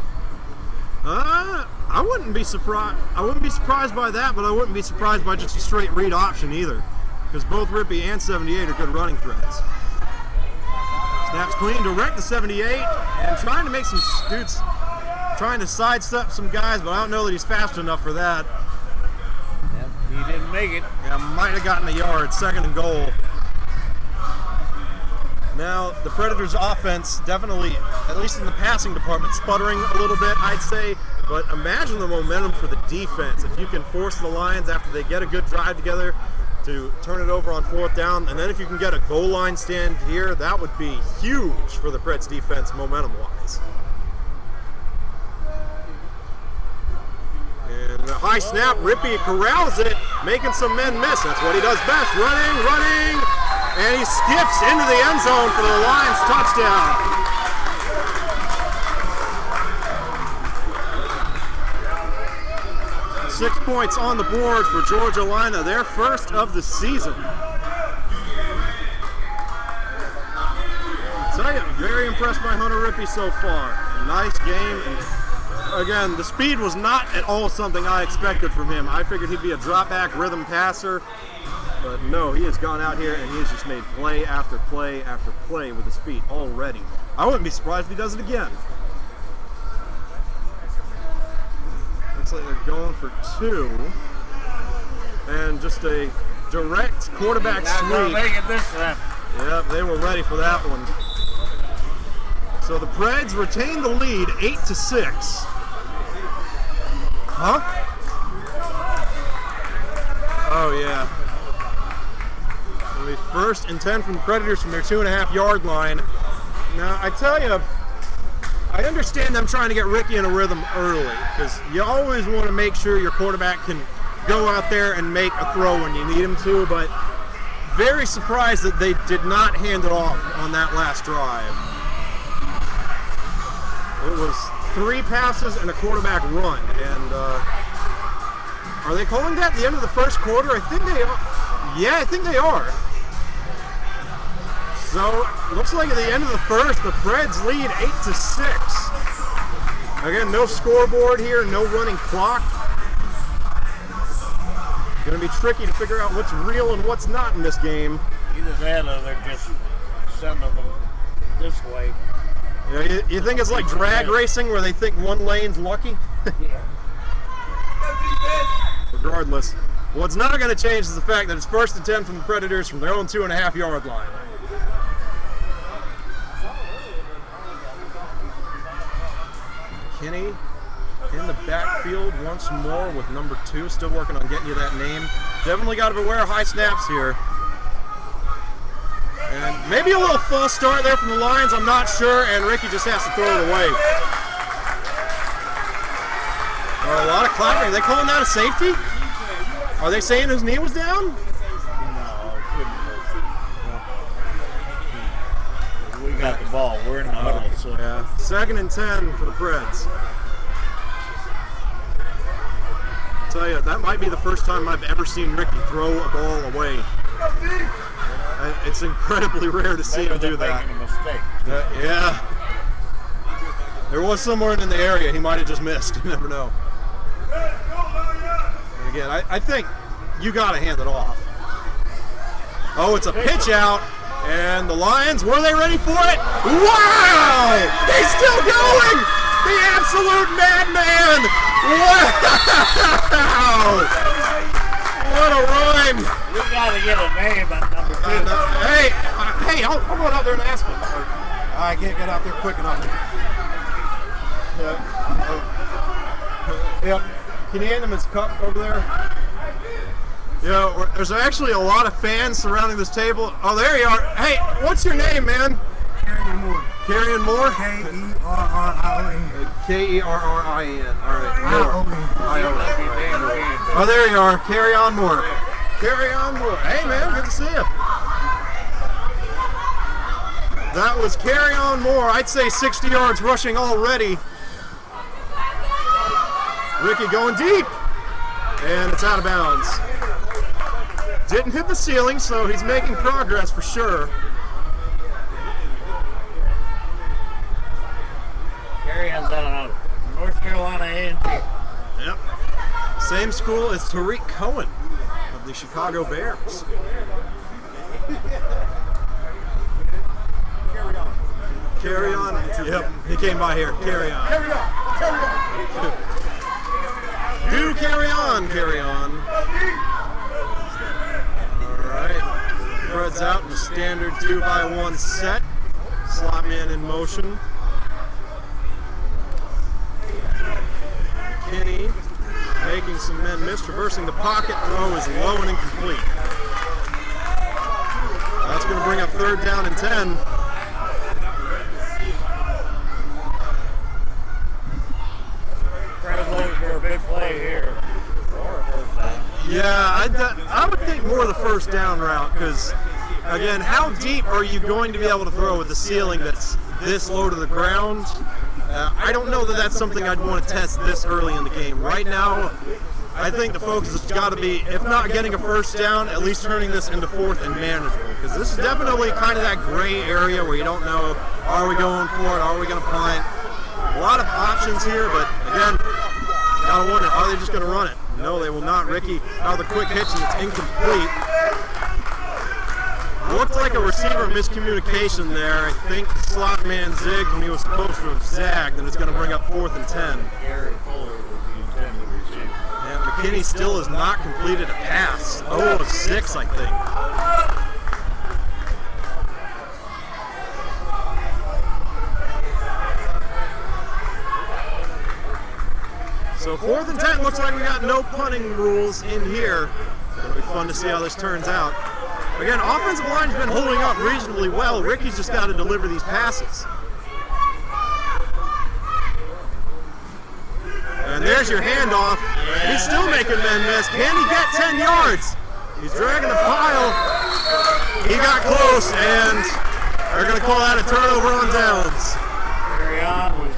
I wouldn't be surprised. I wouldn't be surprised by that, but I wouldn't be surprised by just a straight read option either, because both Rippy and 78 are good running threats. Snaps clean, direct to 78, and trying to make some dudes, trying to sidestep some guys, but I don't know that he's fast enough for that. Yep, he didn't make it. Yeah, might have gotten a yard. 2nd and goal. Now, the Predators' offense definitely, at least in the passing department, sputtering a little bit, I'd say. But imagine the momentum for the defense. If you can force the Lions after they get a good drive together to turn it over on 4th down, and then if you can get a goal line stand here, that would be huge for the Preds defense momentum-wise. And a high snap, Rippy corrals it, making some men miss. That's what he does best, running, and he skips into the end zone for the Lions touchdown. Six points on the board for Georgia-Lina, their first of the season. I'll tell you, very impressed by Hunter Rippy so far. Nice game. And again, the speed was not at all something I expected from him. I figured he'd be a drop-back rhythm passer. But no, he has gone out here and he has just made play after play after play with his feet already. I wouldn't be surprised if he does it again. Looks like they're going for 2. And just a direct quarterback Not gonna sweep. make it this time. Yep, they were ready for that one. So the Preds retain the lead 8-6. Huh? Oh yeah. It'll be 1st and 10 from the Predators from their 2.5-yard line. Now I tell you, I understand them trying to get Ricky in a rhythm early because you always want to make sure your quarterback can go out there and make a throw when you need him to, but very surprised that they did not hand it off on that last drive. It was 3 passes and a quarterback run, and are they calling that the end of the first quarter? I think they are. Yeah, I think they are. So, looks like at the end of the first, the Preds lead 8-6. Again, no scoreboard here, no running clock. Going to be tricky to figure out what's real and what's not in this game. Either that or they're just sending them this way. Yeah, you think it's like drag racing where they think one lane's lucky? Regardless, what's not going to change is the fact that it's 1st and 10 from the Predators from their own 2.5-yard line. Kinney in the backfield once more with number 2, still working on getting you that name. Definitely got to beware of high snaps here. And maybe a little false start there from the Lions, I'm not sure, and Ricky just has to throw it away. A lot of clapping. Are they calling that a safety? Are they saying his knee was down? We got the ball. We're in the huddle. So. Yeah. 2nd and 10 for the Preds. I tell you, that might be the first time I've ever seen Ricky throw a ball away. It's incredibly rare to see him do that. Making a mistake. Yeah. There was someone in the area he might have just missed. You never know. And again, I think you got to hand it off. Oh, it's a pitch out. And the Lions, were they ready for it? Wow! He's still going! The absolute madman! Wow! What a run! We got to get a name on number 2. Hey, I'll go out there and ask him. I can't get out there quick enough. Yep. Can you hand him his cup over there? Yeah, there's actually a lot of fans surrounding this table. Oh, there you are. Hey, what's your name, man? Carrion Moore. Carrion Moore? K-E-R-R-I-O-N. K-E-R-R-I-N. All right. I-O-N. Oh, there you are. Carry on Moore. Carry on Moore. Hey, man, good to see you. That was Carry on Moore. I'd say 60 yards rushing already. Ricky going deep. And it's out of bounds. Didn't hit the ceiling, so he's making progress for sure. Carry on down North Carolina A&T. Yep. Same school as Tariq Cohen of the Chicago Bears. Carry on. Yep, he came by here. Carry on. Carry on. Carry on. Do carry on, carry on. All right. Spreads out in a standard 2-by-1 set. Slot man in motion. Kinney making some men miss, traversing the pocket. Throw is low and incomplete. That's going to bring up 3rd down and 10. For a big play here. Yeah, I would think more of the 1st down route because, again, how deep are you going to be able to throw with the ceiling that's this low to the ground? I don't know that that's something I'd want to test this early in the game. Right now, I think the focus has got to be, if not getting a 1st down, at least turning this into 4th and manageable. Because this is definitely kind of that gray area where you don't know, are we going for it, are we going to punt? A lot of options here, but again, gotta wonder, are they just going to run it? No, they will not. Ricky out of the quick hitch, and it's incomplete. Looked like a receiver miscommunication there. I think slot man zigged when he was supposed to have zagged, and it's going to bring up 4th and 10. Gary Fuller was the intended receiver. And McKinney still has not completed a pass. 0 of 6, I think. So 4th and 10, looks like we got no punting rules in here. It'll be fun to see how this turns out. Again, offensive line's been holding up reasonably well. Ricky's just got to deliver these passes. And there's your handoff. He's still making men miss. Can he get 10 yards? He's dragging the pile. He got close, and they're going to call that a turnover on downs. Carry on.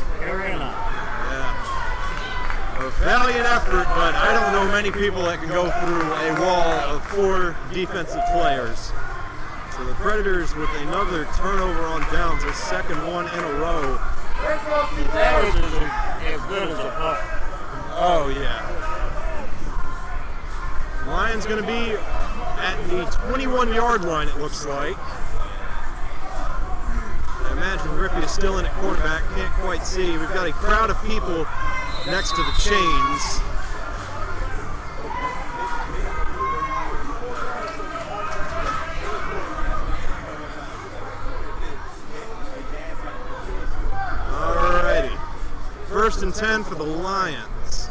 A valiant effort, but I don't know many people that can go through a wall of 4 defensive players. So the Predators with another turnover on downs, a second one in a row. That was as good as a punt. Oh, yeah. Lions going to be at the 21-yard line, it looks like. I imagine Rippey is still in at quarterback. Can't quite see. We've got a crowd of people next to the chains. Alrighty. 1st and 10 for the Lions.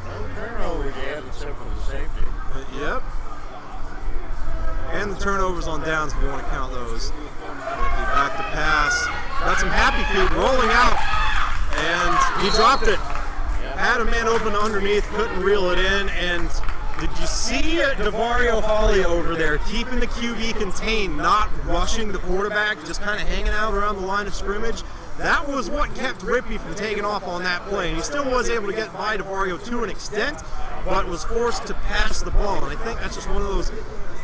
No turnovers yet, except for the safety. Yep. And the turnovers on downs, if you want to count those. Back to pass. Got some happy feet rolling out. And he dropped it. Had a man open underneath, couldn't reel it in. And did you see DeVario Holly over there keeping the QB contained, not rushing the quarterback, just kind of hanging out around the line of scrimmage? That was what kept Rippey from taking off on that play. And he still was able to get by DeVario to an extent, but was forced to pass the ball. And I think that's just one of those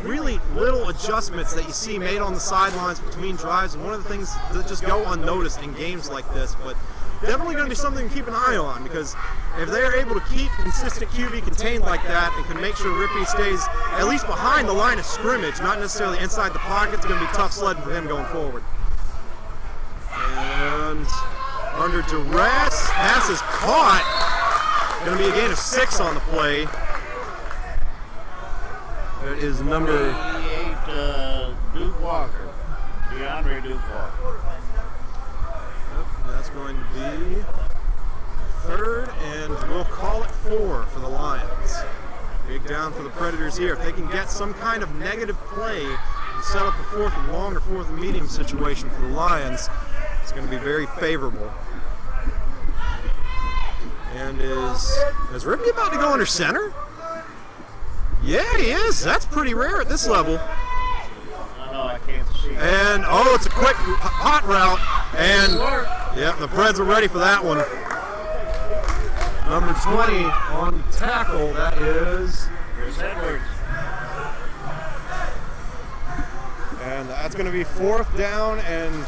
really little adjustments that you see made on the sidelines between drives, and one of the things that just go unnoticed in games like this. But definitely going to be something to keep an eye on, because if they're able to keep consistent QB contained like that and can make sure Rippey stays at least behind the line of scrimmage, not necessarily inside the pocket, it's going to be tough sledding for him going forward. And under duress, pass is caught. Going to be a gain of 6 on the play. It is number 38, Duke Walker. DeAndre Duke Walker. Yep, that's going to be 3rd, and we'll call it 4 for the Lions. Big down for the Predators here. If they can get some kind of negative play and set up a 4th and long or 4th and medium situation for the Lions, it's going to be very favorable. And is Rippey about to go under center? Yeah, he is. That's pretty rare at this level. I know, I can't see. And, oh, it's a quick hot route. And, yeah, the Preds are ready for that one. Number 20 on tackle, that is Chris Edwards. And that's going to be 4th down and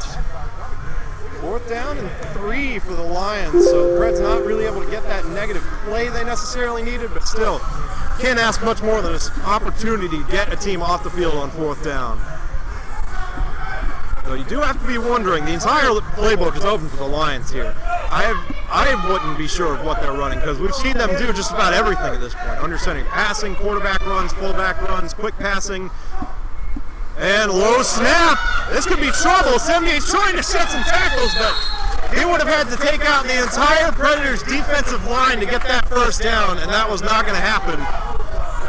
3 for the Lions. So the Preds not really able to get that negative play they necessarily needed, but still can't ask much more than this opportunity to get a team off the field on 4th down. So you do have to be wondering, the entire playbook is open for the Lions here. I wouldn't be sure of what they're running, because we've seen them do just about everything at this point. Understanding passing, quarterback runs, fullback runs, quick passing, and low snap. This could be trouble. 78's trying to set some tackles, but he would have had to take out the entire Predators defensive line to get that 1st down, and that was not going to happen.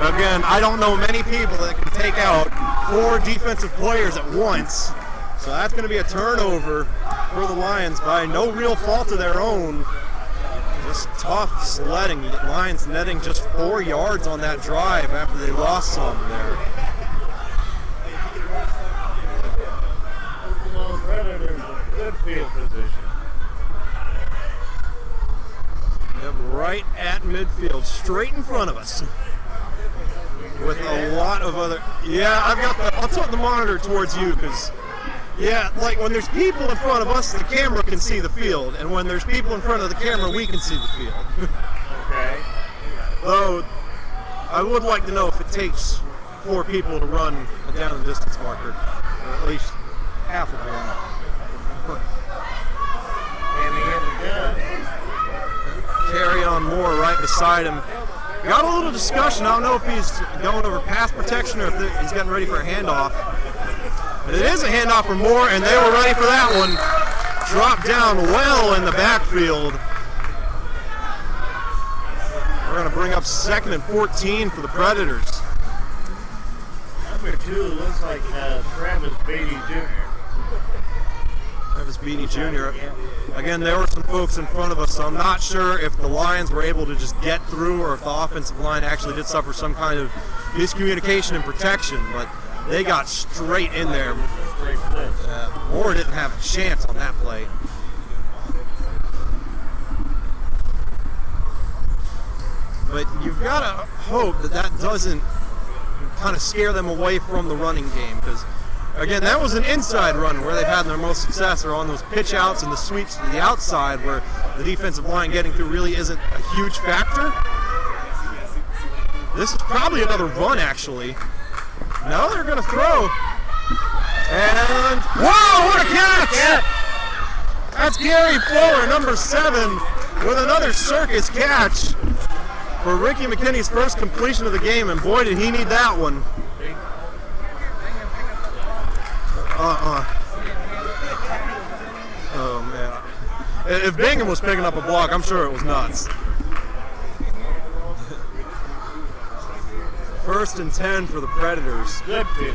Again, I don't know many people that can take out 4 defensive players at once. So that's going to be a turnover for the Lions by no real fault of their own. Just tough sledding. Lions netting just 4 yards on that drive after they lost some there. So Predators in good field position. Yep, right at midfield, straight in front of us. With a lot of other, I'll tilt the monitor towards you, because like when there's people in front of us, the camera can see the field, and when there's people in front of the camera, we can see the field. Okay. Though, I would like to know if it takes 4 people to run a down the distance marker, or at least half of one. Carry on Moore right beside him. Got a little discussion. I don't know if he's going over pass protection or if he's getting ready for a handoff. But it is a handoff for Moore, and they were ready for that one. Dropped down well in the backfield. We're going to bring up 2nd and 14 for the Predators. Number 2 looks like Travis Beatty Jr. Travis Beatty Jr. Again, there were some folks in front of us, so I'm not sure if the Lions were able to just get through or if the offensive line actually did suffer some kind of miscommunication and protection, but they got straight in there. Moore didn't have a chance on that play. But you've got to hope that that doesn't kind of scare them away from the running game, because again, that was an inside run where they've had their most success, or on those pitch outs and the sweeps to the outside where the defensive line getting through really isn't a huge factor. This is probably another run, actually. No, they're going to throw. And, whoa, what a catch! That's Gary Fuller, number 7, with another circus catch for Ricky McKinney's first completion of the game, and boy, did he need that one. Oh, man. If Bingham was picking up a block, I'm sure it was nuts. 1st and 10 for the Predators. Good pitch.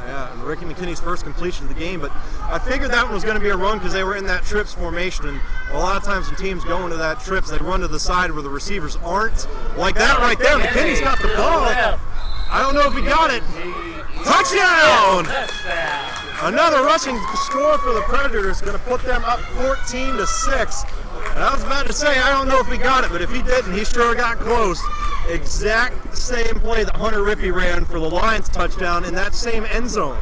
Yeah, and Ricky McKinney's first completion of the game, but I figured that one was going to be a run because they were in that trips formation, and a lot of times when teams go into that trips, they run to the side where the receivers aren't. Like that right there, McKinney's got the ball. I don't know if he got it. Touchdown! Another rushing score for the Predators, going to put them up 14-6. And I was about to say, I don't know if he got it, but if he didn't, he sure got close. Exact same play that Hunter Rippey ran for the Lions touchdown in that same end zone.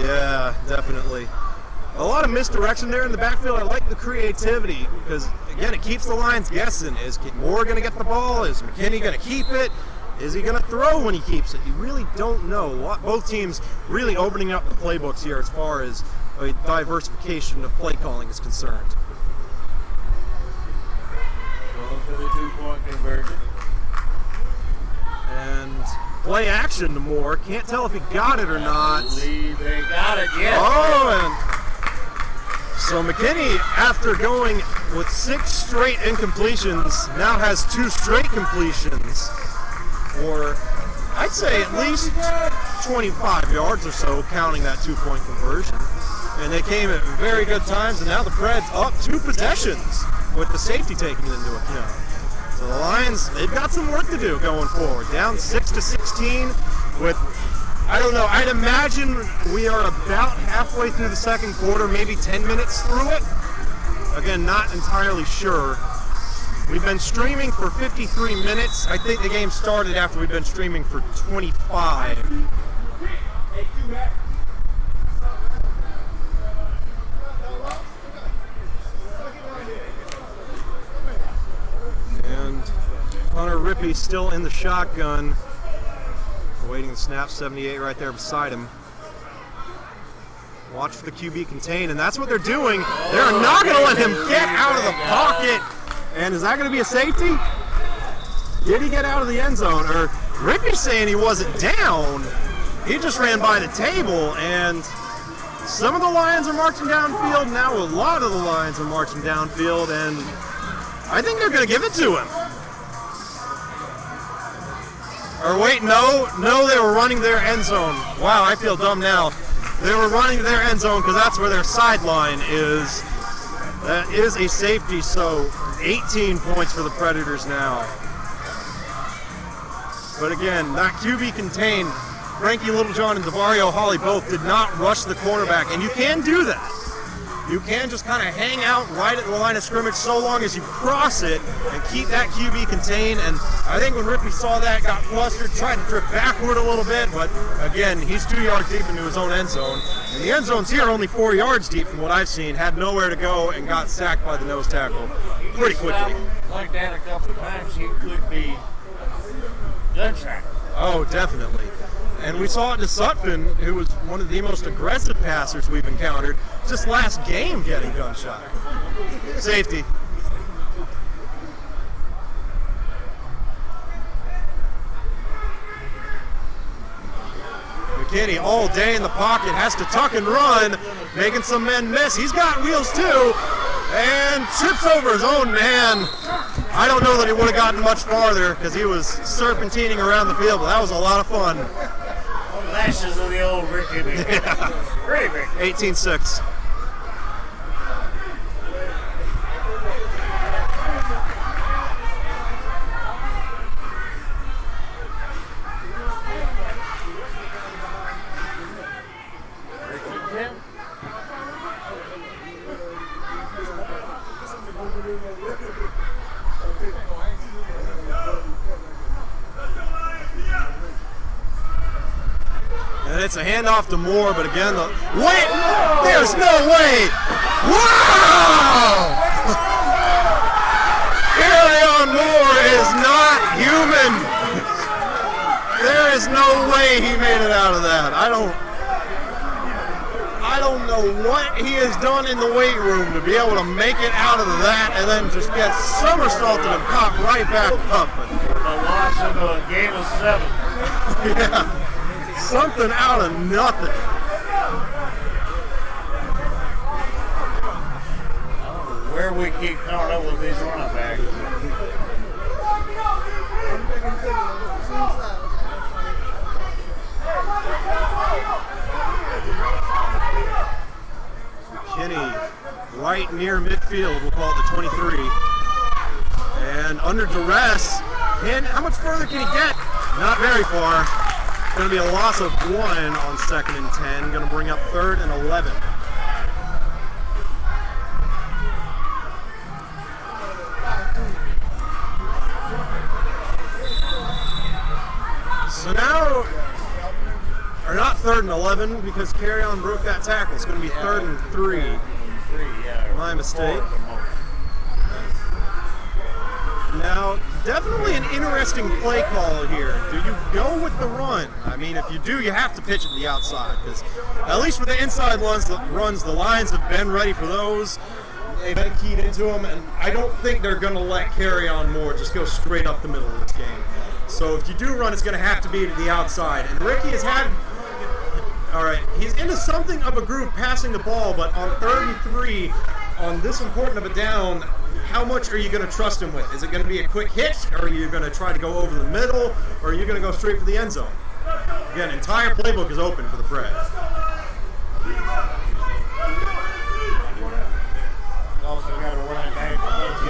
Yeah, definitely. A lot of misdirection there in the backfield. I like the creativity because, again, it keeps the Lions guessing. Is Moore going to get the ball? Is McKinney going to keep it? Is he going to throw when he keeps it? You really don't know. Both teams really opening up the playbooks here as far as a diversification of play calling is concerned. Going for the 2-point conversion. And play action to Moore. Can't tell if he got it or not. I believe they got it, yes. Oh, and so McKinney, after going with 6 straight incompletions, now has 2 straight completions for, I'd say, at least 25 yards or so, counting that 2-point conversion. And they came at very good times, and now the Preds up 2 possessions with the safety taking it into account. So the Lions, they've got some work to do going forward. Down 6-16 with, I don't know, I'd imagine we are about halfway through the second quarter, maybe 10 minutes through it. Again, not entirely sure. We've been streaming for 53 minutes. I think the game started after we've been streaming for 25. And Hunter Rippey still in the shotgun, awaiting the snap. 78 right there beside him. Watch for the QB contain, and that's what they're doing. They're not going to let him get out of the pocket. And is that going to be a safety? Did he get out of the end zone? Or Rippey's saying he wasn't down. He just ran by the table, and some of the Lions are marching downfield. Now a lot of the Lions are marching downfield, and I think they're going to give it to him. Or wait, no, they were running their end zone. Wow, I feel dumb now. They were running their end zone because that's where their sideline is. That is a safety, so 18 points for the Predators now. But again, that QB contained. Frankie Littlejohn and Davario Hawley both did not rush the quarterback, and you can do that. You can just kind of hang out right at the line of scrimmage so long as you cross it and keep that QB contained. And I think when Rippey saw that, got flustered, tried to drift backward a little bit, but again, he's 2 yards deep into his own end zone. And the end zone's here only 4 yards deep from what I've seen, had nowhere to go and got sacked by the nose tackle pretty quickly. Like that a couple of times, he could be gunshot. Oh, definitely. And we saw it to Sutphin, who was one of the most aggressive passers we've encountered, just last game getting gunshot. Safety. McKinney all day in the pocket, has to tuck and run, making some men miss. He's got wheels too, and trips over his own man. I don't know that he would have gotten much farther because he was serpentining around the field, but that was a lot of fun. Lashes of the old Ricky. Yeah. Great Ricky. 18-6. And it's a handoff to Moore, but again, wait! There's no way! Wow! Carry-on Moore is not human! There is no way he made it out of that. I don't know what he has done in the weight room to be able to make it out of that and then just get somersaulted and pop right back up. A loss into a game of 7. Yeah. Something out of nothing. Where we keep coming up with these running backs. McKinney right near midfield, we'll call it the 23. And under duress, how much further can he get? Not very far. Going to be a loss of 1 on 2nd and 10. Going to bring up 3rd and 11. So now, or not 3rd and 11 because Carry-On broke that tackle. It's going to be 3rd and 3. My mistake. Now, definitely an interesting play call here. Do you go with the run? I mean, if you do, you have to pitch it to the outside because at least for the inside runs, the Lions have been ready for those. They've been keyed into them, and I don't think they're going to let Carry-On Moore just go straight up the middle of this game. So if you do run, it's going to have to be to the outside. And Ricky has had, all right, he's into something of a groove passing the ball, but on 3rd and 3, on this important of a down, how much are you going to trust him with? Is it going to be a quick hit, or are you going to try to go over the middle, or are you going to go straight for the end zone? Again, entire playbook is open for the Preds.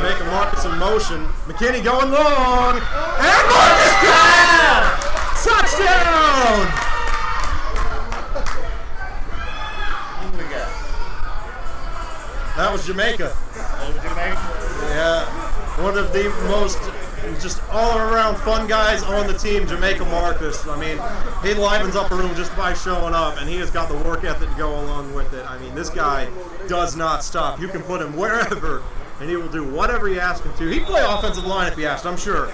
Making Marcus in motion. McKinney going long, and Marcus got touchdown! That was Jamaica. Yeah, one of the most just all-around fun guys on the team, Jamaica Marcus. I mean, he livens up a room just by showing up, and he has got the work ethic to go along with it. I mean, this guy does not stop. You can put him wherever, and he will do whatever you ask him to. He'd play offensive line if you asked, I'm sure.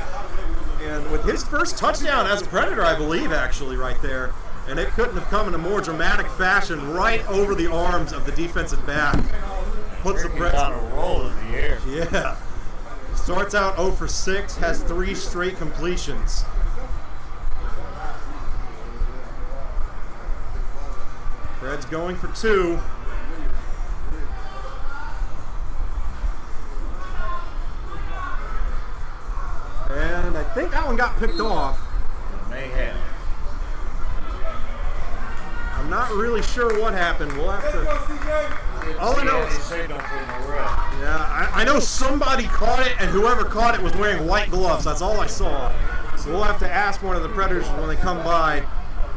And with his first touchdown as a Predator, I believe, actually, right there, and it couldn't have come in a more dramatic fashion right over the arms of the defensive back. Puts the Preds on a roll in the air. Yeah. Starts out 0 for 6, has 3 straight completions. Preds going for 2. And I think that one got picked off. May have. I'm not really sure what happened. We'll have to. All I know is, yeah, I know somebody caught it, and whoever caught it was wearing white gloves. That's all I saw. So we'll have to ask one of the Predators when they come by.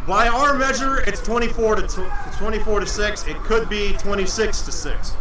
By our measure, it's 24 to 6. It could be 26 to 6.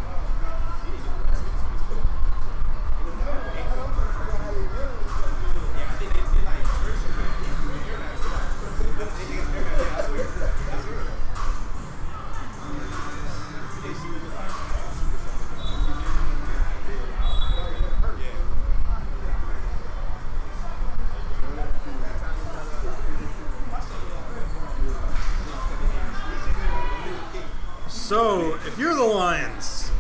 you're the Lions,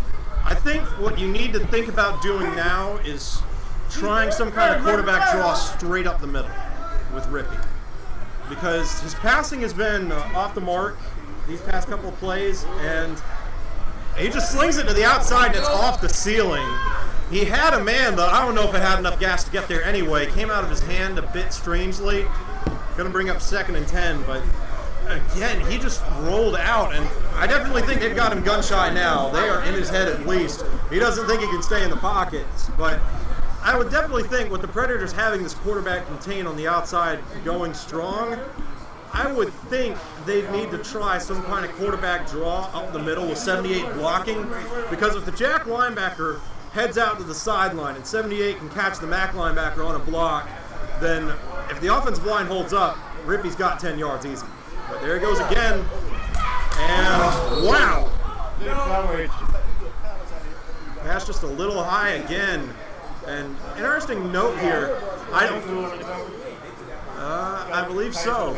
I think what you need to think about doing now is trying some kind of quarterback draw straight up the middle with Rippy. Because his passing has been off the mark these past couple of plays, and he just slings it to the outside and it's off the ceiling. He had a man, but I don't know if it had enough gas to get there anyway. Came out of his hand a bit strangely. Going to bring up 2nd and 10, but again, he just rolled out, and I definitely think they've got him gun shy now. They are in his head at least. He doesn't think he can stay in the pockets, but I would definitely think with the Predators having this quarterback contained on the outside going strong, I would think they'd need to try some kind of quarterback draw up the middle with 78 blocking, because if the Jack linebacker heads out to the sideline and 78 can catch the Mac linebacker on a block, then if the offensive line holds up, Rippy's got 10 yards easy. But there he goes again, and wow! Pass just a little high again. And interesting note here, I believe so.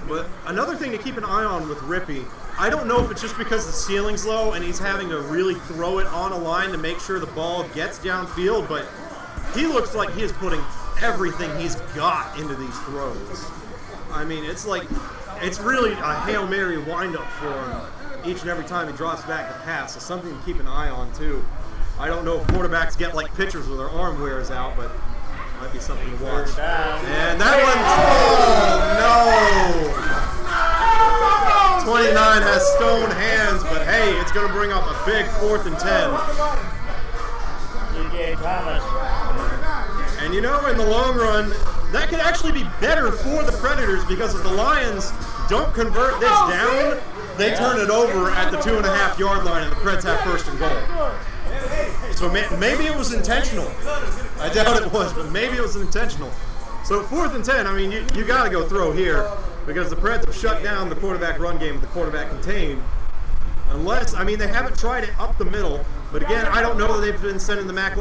But another thing to keep an eye on with Rippy, I don't know if it's just because the ceiling's low and he's having to really throw it on a line to make sure the ball gets downfield, but he looks like he is putting everything he's got into these throws. I mean, it's really a Hail Mary windup for him each and every time he drops back to pass. So something to keep an eye on too. I don't know if quarterbacks get like pitchers where their arm wears out, but might be something to watch. And that one, no! 29 has stone hands, but hey, it's going to bring up a big 4th and 10. And you know, in the long run, that could actually be better for the Predators, because if the Lions don't convert this down, they turn it over at the 2.5 yard line and the Preds have 1st and goal. So maybe it was intentional. I doubt it was, but maybe it was intentional. So 4th and 10, I mean, you got to go throw here, because the Preds have shut down the quarterback run game with the quarterback contained. Unless, I mean, they haven't tried it up the middle, but again, I don't know that they've been sending the Jack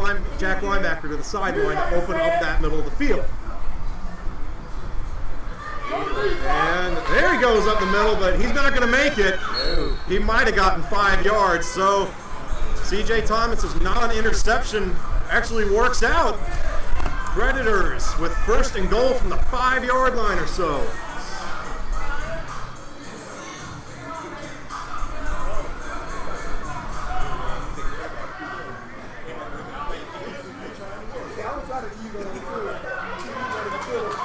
linebacker to the sideline to open up that middle of the field. And there he goes up the middle, but he's not going to make it. He might have gotten 5 yards, so C.J. Thomas's non-interception actually works out. Predators with 1st and goal from the 5 yard line or so.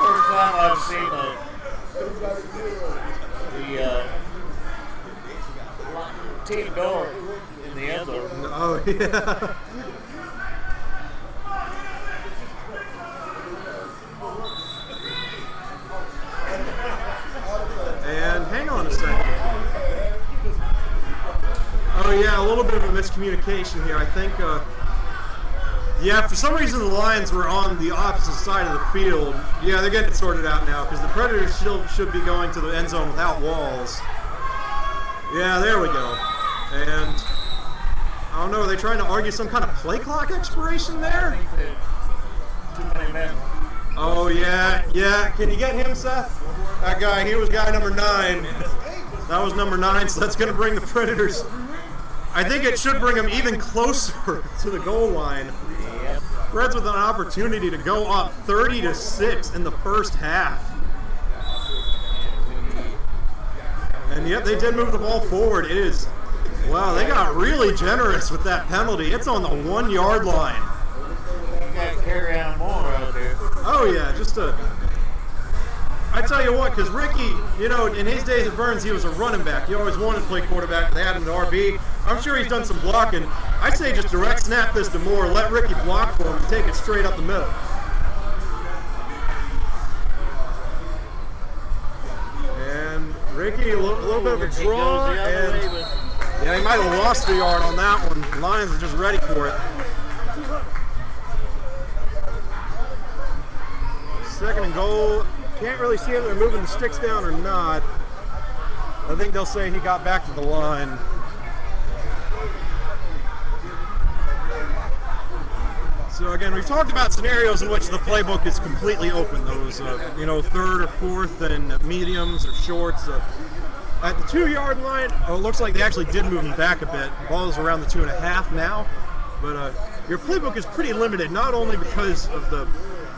First time I've seen the team door in the end zone. Oh, yeah. And hang on a second. Oh, yeah, a little bit of a miscommunication here. I think, yeah, for some reason the Lions were on the opposite side of the field. Yeah, they're getting it sorted out now, because the Predators still should be going to the end zone without walls. Yeah, there we go. And I don't know, are they trying to argue some kind of play clock expiration there? Oh, yeah. Can you get him, Seth? That guy, he was guy number 9. That was number 9, so that's going to bring the Predators. I think it should bring them even closer to the goal line. Reds with an opportunity to go up 30-6 in the first half. And yet they did move the ball forward. It is, wow, they got really generous with that penalty. It's on the 1 yard line. You got to carry on more out there. Oh, yeah, just a... I tell you what, because Ricky, you know, in his days at Burns, he was a running back. He always wanted to play quarterback. They had him to RB. I'm sure he's done some blocking. I say just direct snap this to Moore, let Ricky block for him, and take it straight up the middle. And Ricky, a little bit of a draw, and yeah, he might have lost a yard on that one. The Lions are just ready for it. 2nd and goal. Can't really see if they're moving the sticks down or not. I think they'll say he got back to the line. So again, we've talked about scenarios in which the playbook is completely open. Those, you know, 3rd or 4th and mediums or shorts. at the 2-yard line. Oh, it looks like they actually did move him back a bit. Ball is around the 2.5 now. But your playbook is pretty limited, not only because of the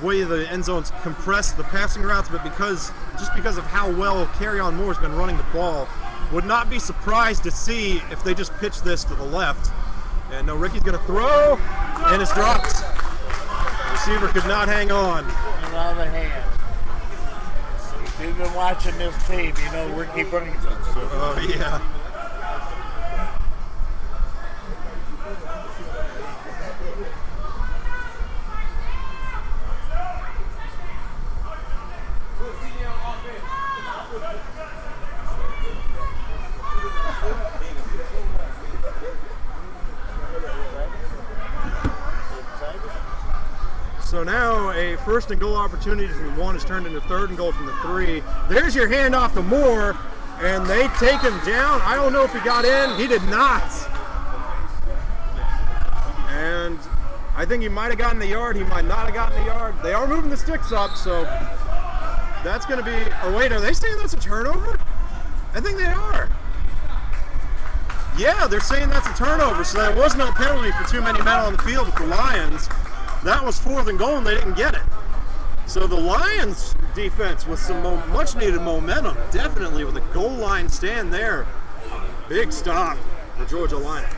way the end zones compress the passing routes, but because of how well Kerryon Moore's been running the ball. Would not be surprised to see if they just pitch this to the left. And no, Ricky's going to throw, and it's dropped. The receiver could not hang on. In other hand. If you've been watching this team, you know Ricky brings it. So. Oh, yeah. So now a 1st and goal opportunity from the 1 is turned into 3rd and goal from the 3. There's your handoff to Moore, and they take him down. I don't know if he got in. He did not. And I think he might have gotten the yard. He might not have gotten the yard. They are moving the sticks up, so that's going to be... Oh, wait, are they saying that's a turnover? I think they are. Yeah, they're saying that's a turnover, so there was no penalty for too many men on the field with the Lions. That was 4th and goal, and they didn't get it. So the Lions defense with some much needed momentum, definitely with a goal line stand there. Big stop for Georgia-Lina.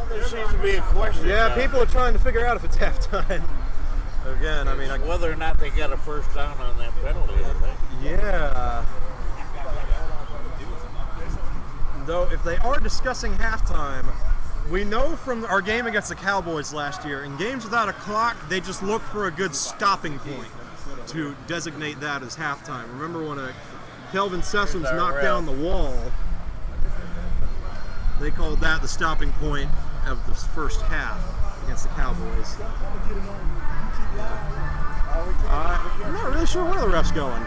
There seems to be a question. Yeah, people are trying to figure out if it's halftime. Again, I mean, whether or not they got a first down on that penalty, I think. Yeah. Though, if they are discussing halftime, we know from our game against the Cowboys last year, in games without a clock, they just look for a good stopping point to designate that as halftime. Remember when Kelvin Sessoms knocked down the wall? They called that the stopping point of the first half against the Cowboys. I'm not really sure where the ref's going.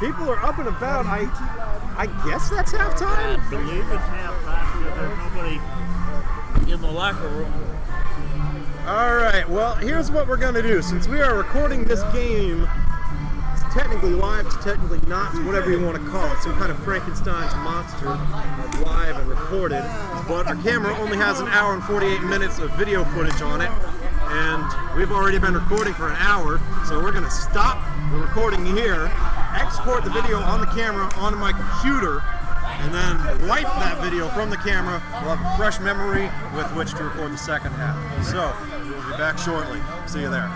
People are up and about. I guess that's halftime? I believe it's halftime because there's nobody in the locker room. All right, well, here's what we're going to do. Since we are recording this game, it's technically live, it's technically not, it's whatever you want to call it. Some kind of Frankenstein's monster of live and recorded. But our camera only has an hour and 48 minutes of video footage on it. And we've already been recording for an hour, so we're going to stop the recording here, export the video on the camera onto my computer, and then wipe that video from the camera. We'll have a fresh memory with which to record the second half. So, we'll be back shortly. See you there.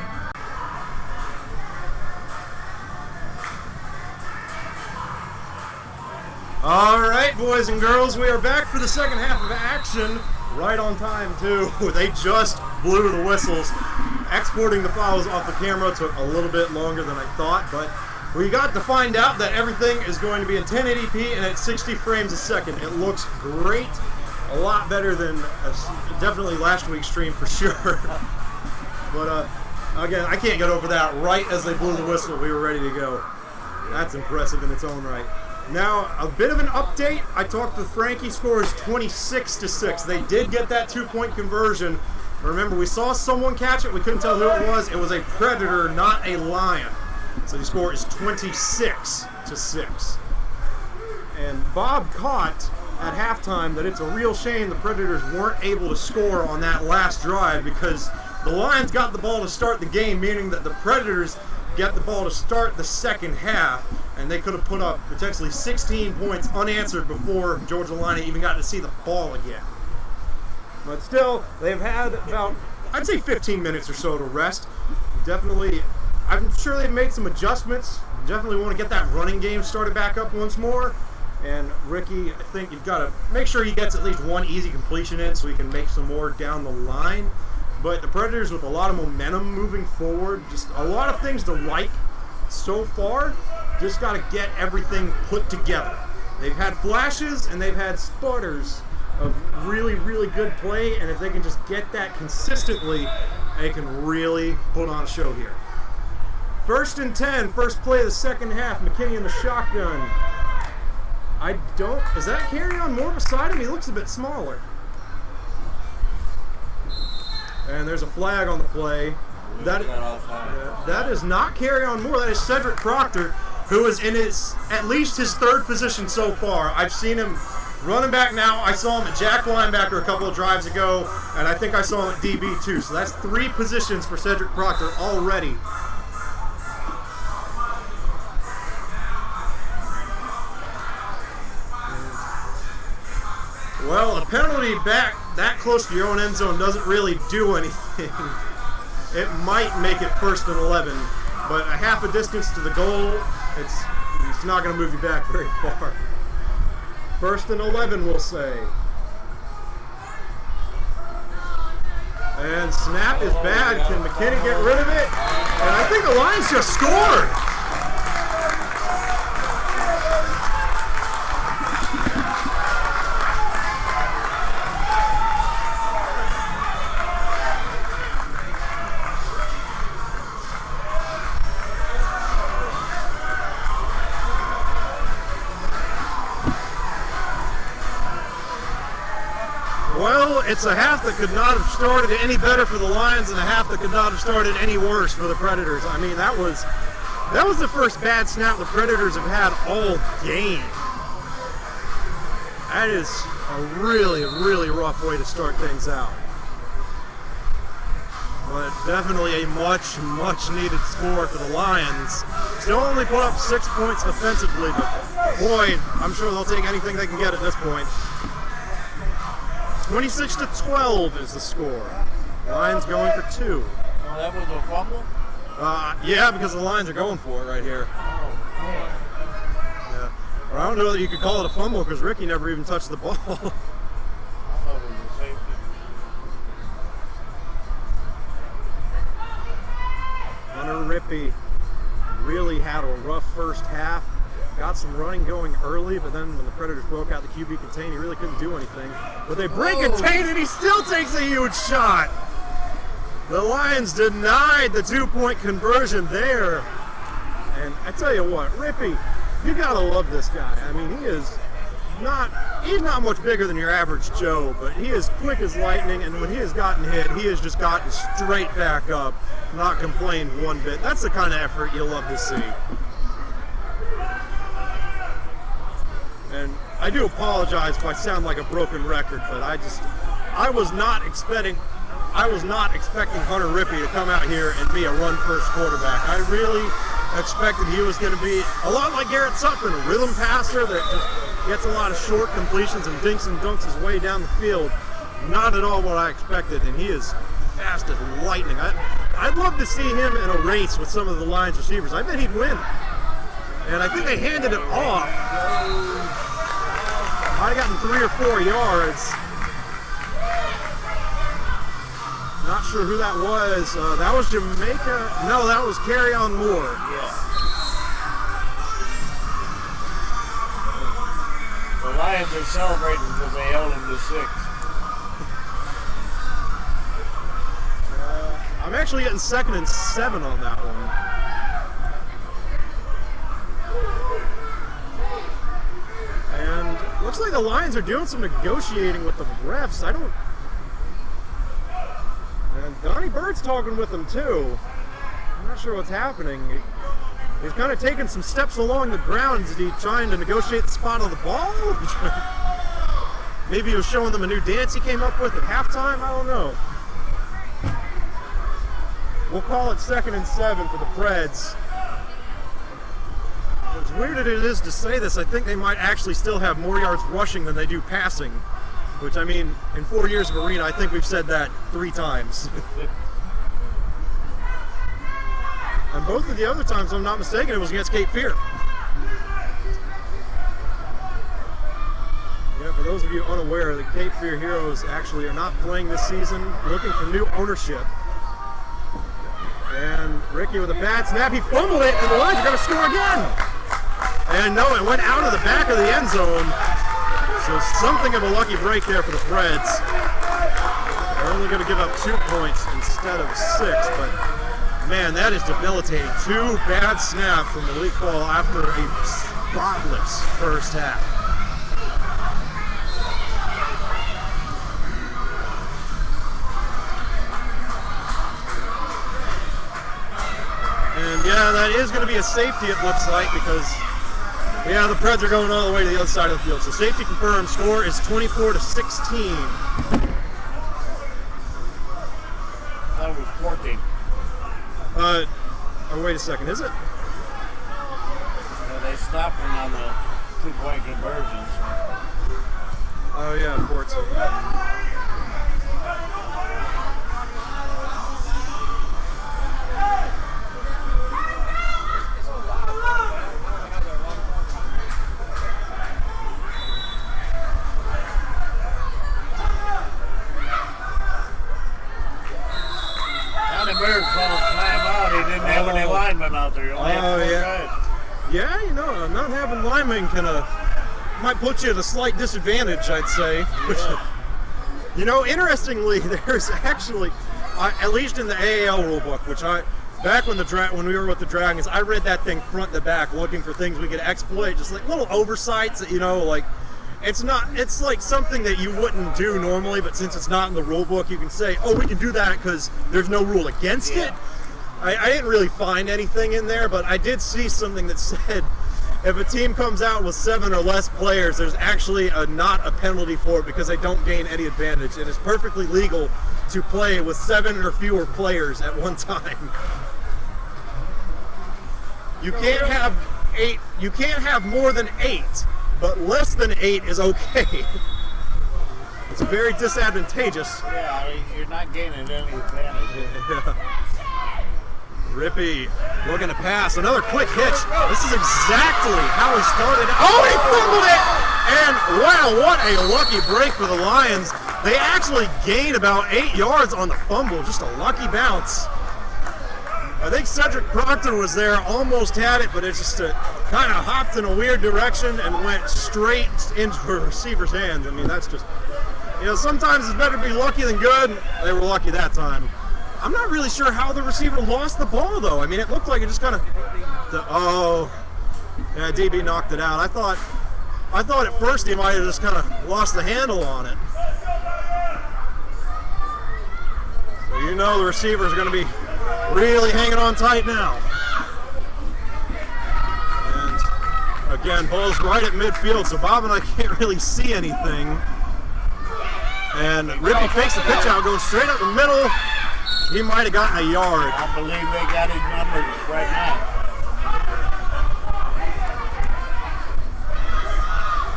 All right, boys and girls, we are back for the second half of action. Right on time, too. They just blew the whistles. Exporting the files off the camera took a little bit longer than I thought, but we got to find out that everything is going to be in 1080p and at 60 frames a second. It looks great. A lot better than definitely last week's stream for sure. But again, I can't get over that. Right as they blew the whistle, we were ready to go. That's impressive in its own right. Now, a bit of an update. I talked with Frankie. Score is 26-6. They did get that 2-point conversion. Remember, we saw someone catch it. We couldn't tell who it was. It was a Predator, not a Lion. So the score is 26-6. And Bob caught at halftime that it's a real shame the Predators weren't able to score on that last drive because the Lions got the ball to start the game, meaning that the Predators got the ball to start the second half, and they could have put up potentially 16 points unanswered before Georgia-Lina even got to see the ball again. But still, they've had about, I'd say 15 minutes or so to rest. Definitely, I'm sure they've made some adjustments. Definitely want to get that running game started back up once more. And Ricky, I think you've got to make sure he gets at least one easy completion in so he can make some more down the line. But the Predators with a lot of momentum moving forward, just a lot of things to like so far. Just got to get everything put together. They've had flashes and they've had sputters of really, really good play, and if they can just get that consistently, they can really put on a show here. 1st and 10, first play of the second half. McKinney in the shotgun. Is that carry on more beside him? He looks a bit smaller. And there's a flag on the play. That is not carry on more. That is Cedric Proctor, who is in at least his 3rd position so far. I've seen him running back now. I saw him at jack linebacker a couple of drives ago, and I think I saw him at DB too. So that's 3 positions for Cedric Proctor already. Well, a penalty back that close to your own end zone doesn't really do anything. It might make it 1st and 11, but a half a distance to the goal, it's not going to move you back very far. 1st and 11, we'll say. And snap is bad. Can McKinney get rid of it? And I think the Lions just scored. Well, it's a half that could not have started any better for the Lions and a half that could not have started any worse for the Predators. I mean, that was the first bad snap the Predators have had all game. That is a really, really rough way to start things out. But definitely a much, much needed score for the Lions. Still only put up 6 points offensively, but boy, I'm sure they'll take anything they can get at this point. 26-12 is the score. Lions going for 2. Oh, that was a fumble? Yeah, because the Lions are going for it right here. Yeah. Or I don't know that you could call it a fumble because Ricky never even touched the ball. I thought it was a safety. Hunter Rippey really had a rough first half. Got some running going early, but then when the Predators broke out the QB contain, he really couldn't do anything. But they break contain, and he still takes a huge shot. The Lions denied the 2-point conversion there. And I tell you what, Rippey, you gotta love this guy. I mean, he's not much bigger than your average Joe, but he is quick as lightning, and when he has gotten hit, he has just gotten straight back up, not complained one bit. That's the kind of effort you love to see. And I do apologize if I sound like a broken record, but I was not expecting Hunter Rippey to come out here and be a run-first quarterback. I really expected he was going to be a lot like Garrett Sutton, a rhythm passer that just gets a lot of short completions and dinks and dunks his way down the field. Not at all what I expected, and he is fast as lightning. I'd love to see him in a race with some of the Lions receivers. I bet he'd win. And I think they handed it off. Might have gotten 3 or 4 yards. Not sure who that was. That was Jamaica. No, that was Carry On Moore. Yeah. The Lions are celebrating because they held him to 6. I'm actually getting 2nd and 7 on that one. And looks like the Lions are doing some negotiating with the refs. And Donnie Bird's talking with them too. I'm not sure what's happening. He's kind of taking some steps along the ground. Is he trying to negotiate the spot on the ball? Maybe he was showing them a new dance he came up with at halftime? I don't know. We'll call it 2nd and 7 for the Preds. As weird as it is to say this, I think they might actually still have more yards rushing than they do passing. Which, I mean, in 4 years of arena, I think we've said that 3 times. And both of the other times, if I'm not mistaken, it was against Cape Fear. Yeah, for those of you unaware, the Cape Fear Heroes actually are not playing this season, looking for new ownership. And Ricky with a bad snap, he fumbled it, and the Lions are going to score again. And no, it went out of the back of the end zone. So something of a lucky break there for the Preds. They're only going to give up 2 points instead of 6, but man, that is debilitating. 2 bad snaps from Malik Ball after a spotless first half. And yeah, that is going to be a safety, it looks like, because yeah, the Preds are going all the way to the other side of the field. So safety confirmed. Score is 24-16. That was 14. Oh, wait a second, is it? They stopped him on the 2-point conversions. Oh yeah, 14. Bird called timeout. He didn't have any linemen out there. Yeah, you know, not having linemen might put you at a slight disadvantage, I'd say. Yeah. You know, interestingly, there's actually, at least in the AAL rulebook, which back when we were with the Dragons, I read that thing front to back, looking for things we could exploit, just like little oversights that, you know, like. It's like something that you wouldn't do normally, but since it's not in the rule book, you can say, oh, we can do that because there's no rule against it. I didn't really find anything in there, but I did see something that said if a team comes out with 7 or less players, there's actually not a penalty for it because they don't gain any advantage. It is perfectly legal to play with 7 or fewer players at one time. You can't have 8. You can't have more than 8. But less than 8 is okay. It's very disadvantageous. Yeah, you're not gaining any advantage. Rippy looking to pass. Another quick hitch. This is exactly how he started. Oh, he fumbled it! And wow, what a lucky break for the Lions. They actually gained about 8 yards on the fumble. Just a lucky bounce. I think Cedric Proctor was there, almost had it, but it just kind of hopped in a weird direction and went straight into a receiver's hands. I mean, that's just, you know, sometimes it's better to be lucky than good. They were lucky that time. I'm not really sure how the receiver lost the ball, though. I mean, it looked like it just kind of, yeah, DB knocked it out. I thought at first he might have just kind of lost the handle on it. So you know the receivers are going to be really hanging on tight now. And again, ball's right at midfield, so Bob and I can't really see anything. And Rippy fakes the pitch out, goes straight up the middle. He might have gotten a yard. I believe they got his number right now.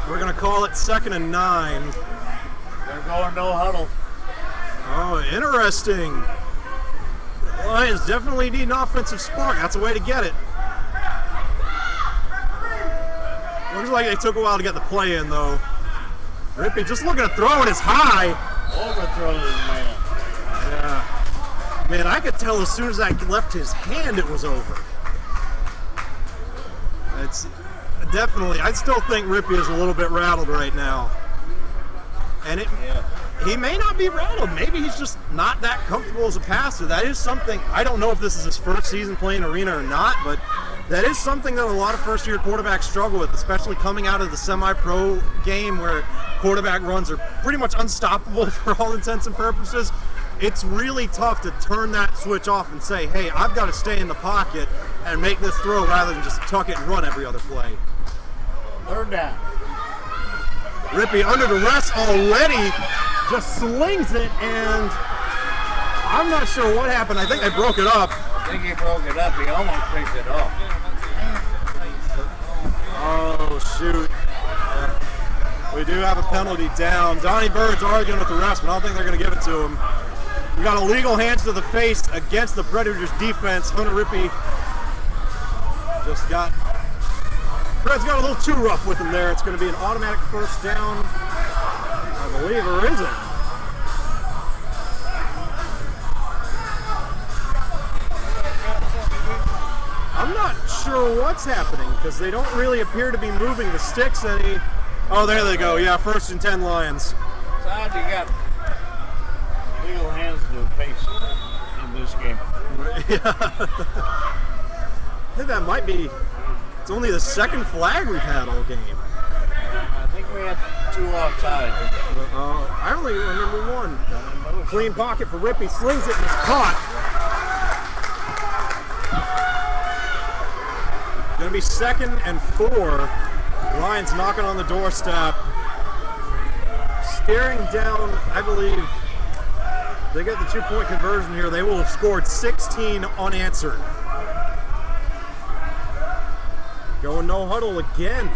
We're going to call it 2nd and 9. They're going no huddle. Oh, interesting. Lions definitely need an offensive spark. That's a way to get it. Looks like they took a while to get the play in, though. Rippy just looking to throw it as high. Overthrows his man. Yeah. Man, I could tell as soon as I left his hand it was over. It's definitely, I still think Rippy is a little bit rattled right now. And he may not be rattled. Maybe he's just not that comfortable as a passer. That is something, I don't know if this is his first season playing arena or not, but that is something that a lot of first-year quarterbacks struggle with, especially coming out of the semi-pro game where quarterback runs are pretty much unstoppable for all intents and purposes. It's really tough to turn that switch off and say, hey, I've got to stay in the pocket and make this throw rather than just tuck it and run every other play. 3rd down. Rippy under duress already, just slings it, and I'm not sure what happened. I think they broke it up. I think he broke it up. He almost picked it off. Oh, shoot. Yeah. We do have a penalty down. Donnie Bird's arguing with the refs, but I don't think they're going to give it to him. We got illegal hands to the face against the Predators defense. Hunter Rippy just got a little too rough with him there. It's going to be an automatic 1st down, I believe, or is it? I'm not sure what's happening because they don't really appear to be moving the sticks any. Oh, there they go. Yeah, 1st and 10 Lions. So how do you got legal hands to the face in this game? I think that might be. It's only the 2nd flag we've had all game. I think we had 2 offside. I only remember 1. Clean pocket for Rippey. Slings it and it's caught. Going to be 2nd and 4. Lions knocking on the doorstep. Staring down, I believe, they got the 2-point conversion here. They will have scored 16 unanswered. Going no huddle again.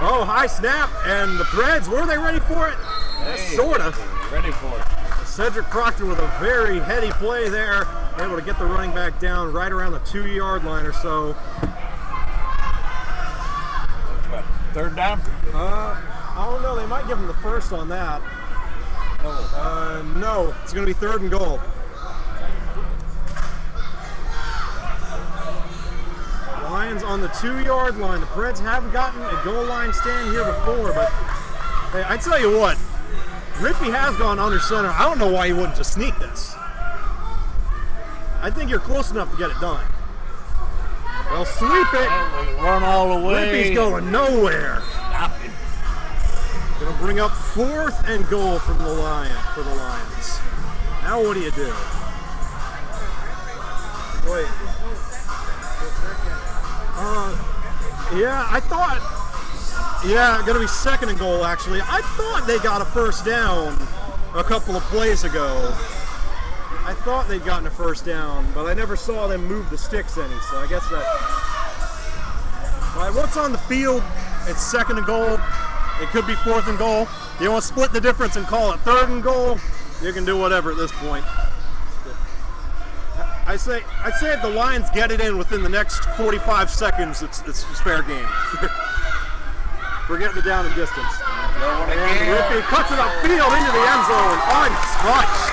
Oh, high snap, and the Preds, were they ready for it? Hey, sorta. Ready for it. Cedric Proctor with a very heady play there, able to get the running back down right around the 2-yard line or so. What, 3rd down? I don't know. They might give him the 1st on that. No, it's going to be 3rd and goal. Lions on the 2-yard line. The Preds haven't gotten a goal line stand here before, but hey, I tell you what, Rippey has gone under center. I don't know why he wouldn't just sneak this. I think you're close enough to get it done. They'll sweep it. Run all the way. Rippey's going nowhere. Stop him. Gonna bring up 4th and goal from the Lions. Now what do you do? Wait. Yeah, I thought. Yeah, gonna be 2nd and goal actually. I thought they got a 1st down a couple of plays ago. I thought they'd gotten a 1st down, but I never saw them move the sticks any. So I guess that. All right, what's on the field? It's 2nd and goal. It could be 4th and goal. You want to split the difference and call it 3rd and goal? You can do whatever at this point. I say if the Lions get it in within the next 45 seconds, it's fair game. Forget the down and distance. And Rippey cuts it upfield into the end zone. Untouched.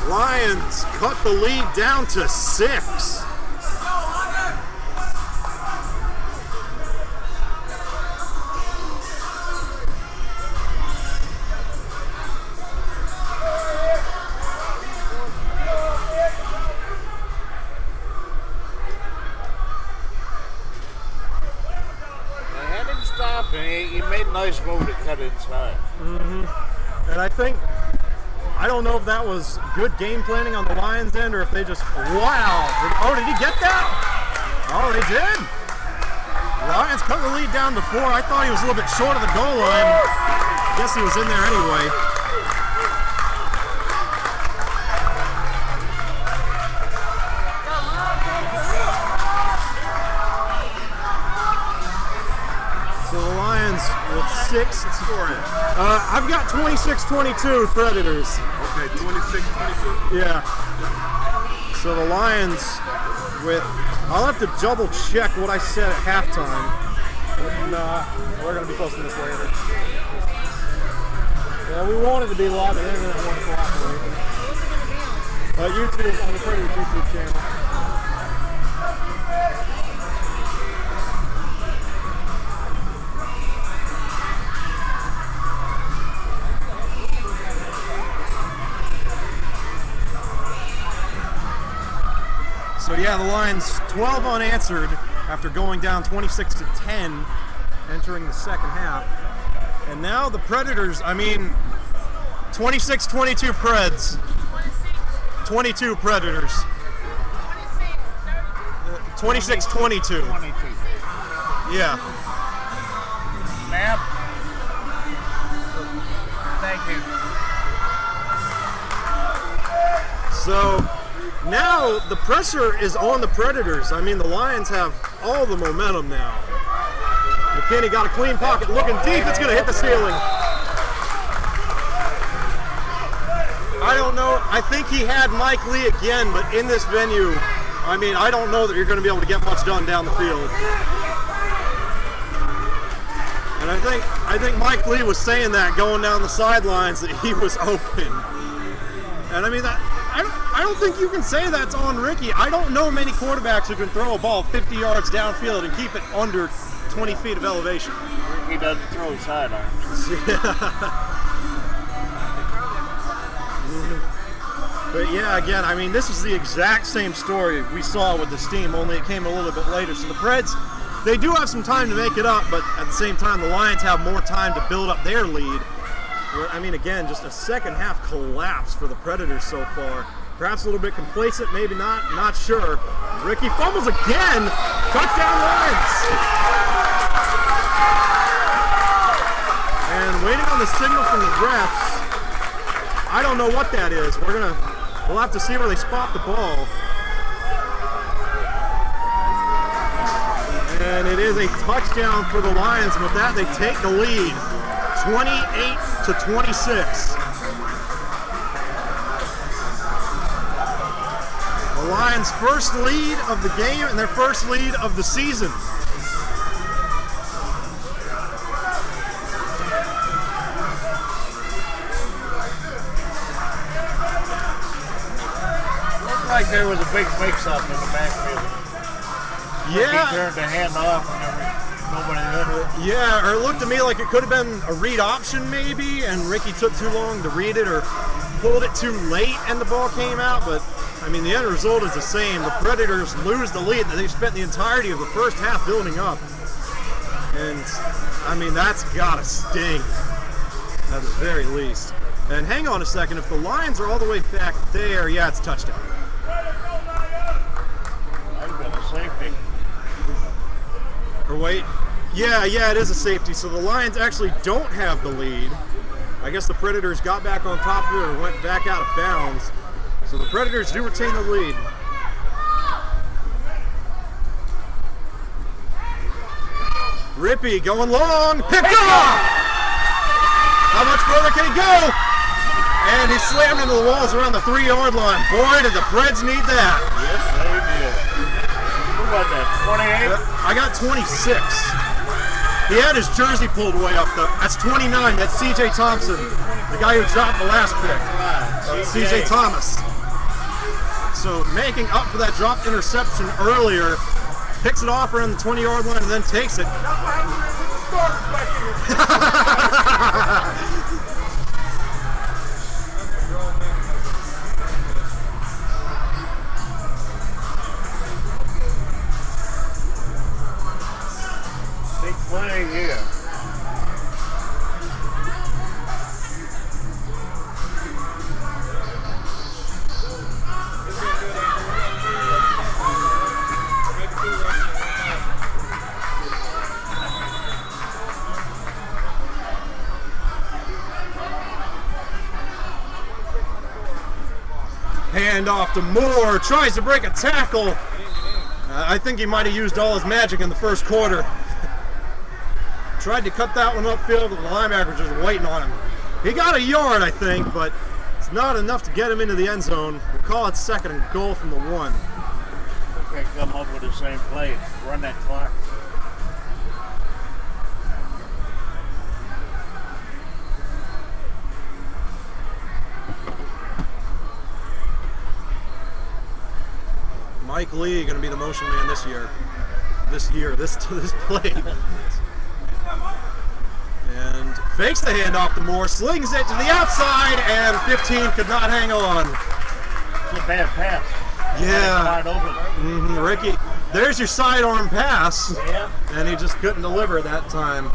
Lions cut the lead down to 6. He made a nice move to cut inside. And I don't know if that was good game planning on the Lions' end or if they just, wow. Oh, did he get that? Oh, they did. Lions cut the lead down to 4. I thought he was a little bit short of the goal line. Guess he was in there anyway. So the Lions with 6. I've got 26-22 Predators. Okay, 26-22. Yeah. So the Lions with, I'll have to double check what I said at halftime. Nah, we're going to be posting this later. Yeah, we wanted to be live at the internet at 1 o'clock. YouTube, on the Predators YouTube channel. So yeah, the Lions 12 unanswered after going down 26-10 entering the 2nd half. And now the Predators, 26-22 Preds. 22 Predators. 26-22. Yeah. Ma'am. Thank you. So now the pressure is on the Predators. The Lions have all the momentum now. McKinney got a clean pocket, looking deep. It's going to hit the ceiling. I don't know. I think he had Mike Lee again, but in this venue, I don't know that you're going to be able to get much done down the field. And I think Mike Lee was saying that going down the sidelines that he was open. And I don't think you can say that's on Ricky. I don't know many quarterbacks who can throw a ball 50 yards downfield and keep it under 20 feet of elevation. Ricky doesn't throw sidearms. But yeah, again, I mean, this is the exact same story we saw with the Steam, only it came a little bit later. So the Preds, they do have some time to make it up, but at the same time, the Lions have more time to build up their lead. Where, I mean, again, just a second half collapse for the Predators so far. Perhaps a little bit complacent, maybe not sure. Ricky fumbles again. Touchdown Lions. And waiting on the signal from the refs. I don't know what that is. We'll have to see where they spot the ball. And it is a touchdown for the Lions. And with that, they take the lead, 28-26. The Lions' first lead of the game and their first lead of the season. Looked like there was a big mix-up in the backfield. Yeah. He turned the hand off and nobody did it. Yeah, or it looked to me like it could have been a read option maybe, and Ricky took too long to read it or pulled it too late and the ball came out, but I mean the end result is the same. The Predators lose the lead that they've spent the entirety of the first half building up. And I mean that's gotta sting at the very least. And hang on a second, if the Lions are all the way back there, yeah, it's a touchdown. I've been a safety. Or wait, yeah, it is a safety. So the Lions actually don't have the lead. I guess the Predators got back on top of it and went back out of bounds. So the Predators do retain the lead. Rippy going long, picked off! How much further can he go? And he slammed into the walls around the 3-yard line. Boy, did the Preds need that. Yes, they did. What was that, 28? I got 26. He had his jersey pulled way up though. That's 29. That's C.J. Thompson, the guy who dropped the last pick. C.J. Thomas. So making up for that dropped interception earlier, picks it off around the 20-yard line and then takes it. Big play here. Hand off to Moore, tries to break a tackle. I think he might have used all his magic in the first quarter. Tried to cut that one upfield, but the linebacker was just waiting on him. He got a yard, I think, but it's not enough to get him into the end zone. We'll call it second and goal from the 1. Okay, come up with the same play. Run that clock. Mike Lee going to be the motion man this play. And fakes the handoff to Moore, slings it to the outside, and 15 could not hang on. It's a bad pass. Yeah. Wide open. Ricky, there's your sidearm pass. Yeah. And he just couldn't deliver that time.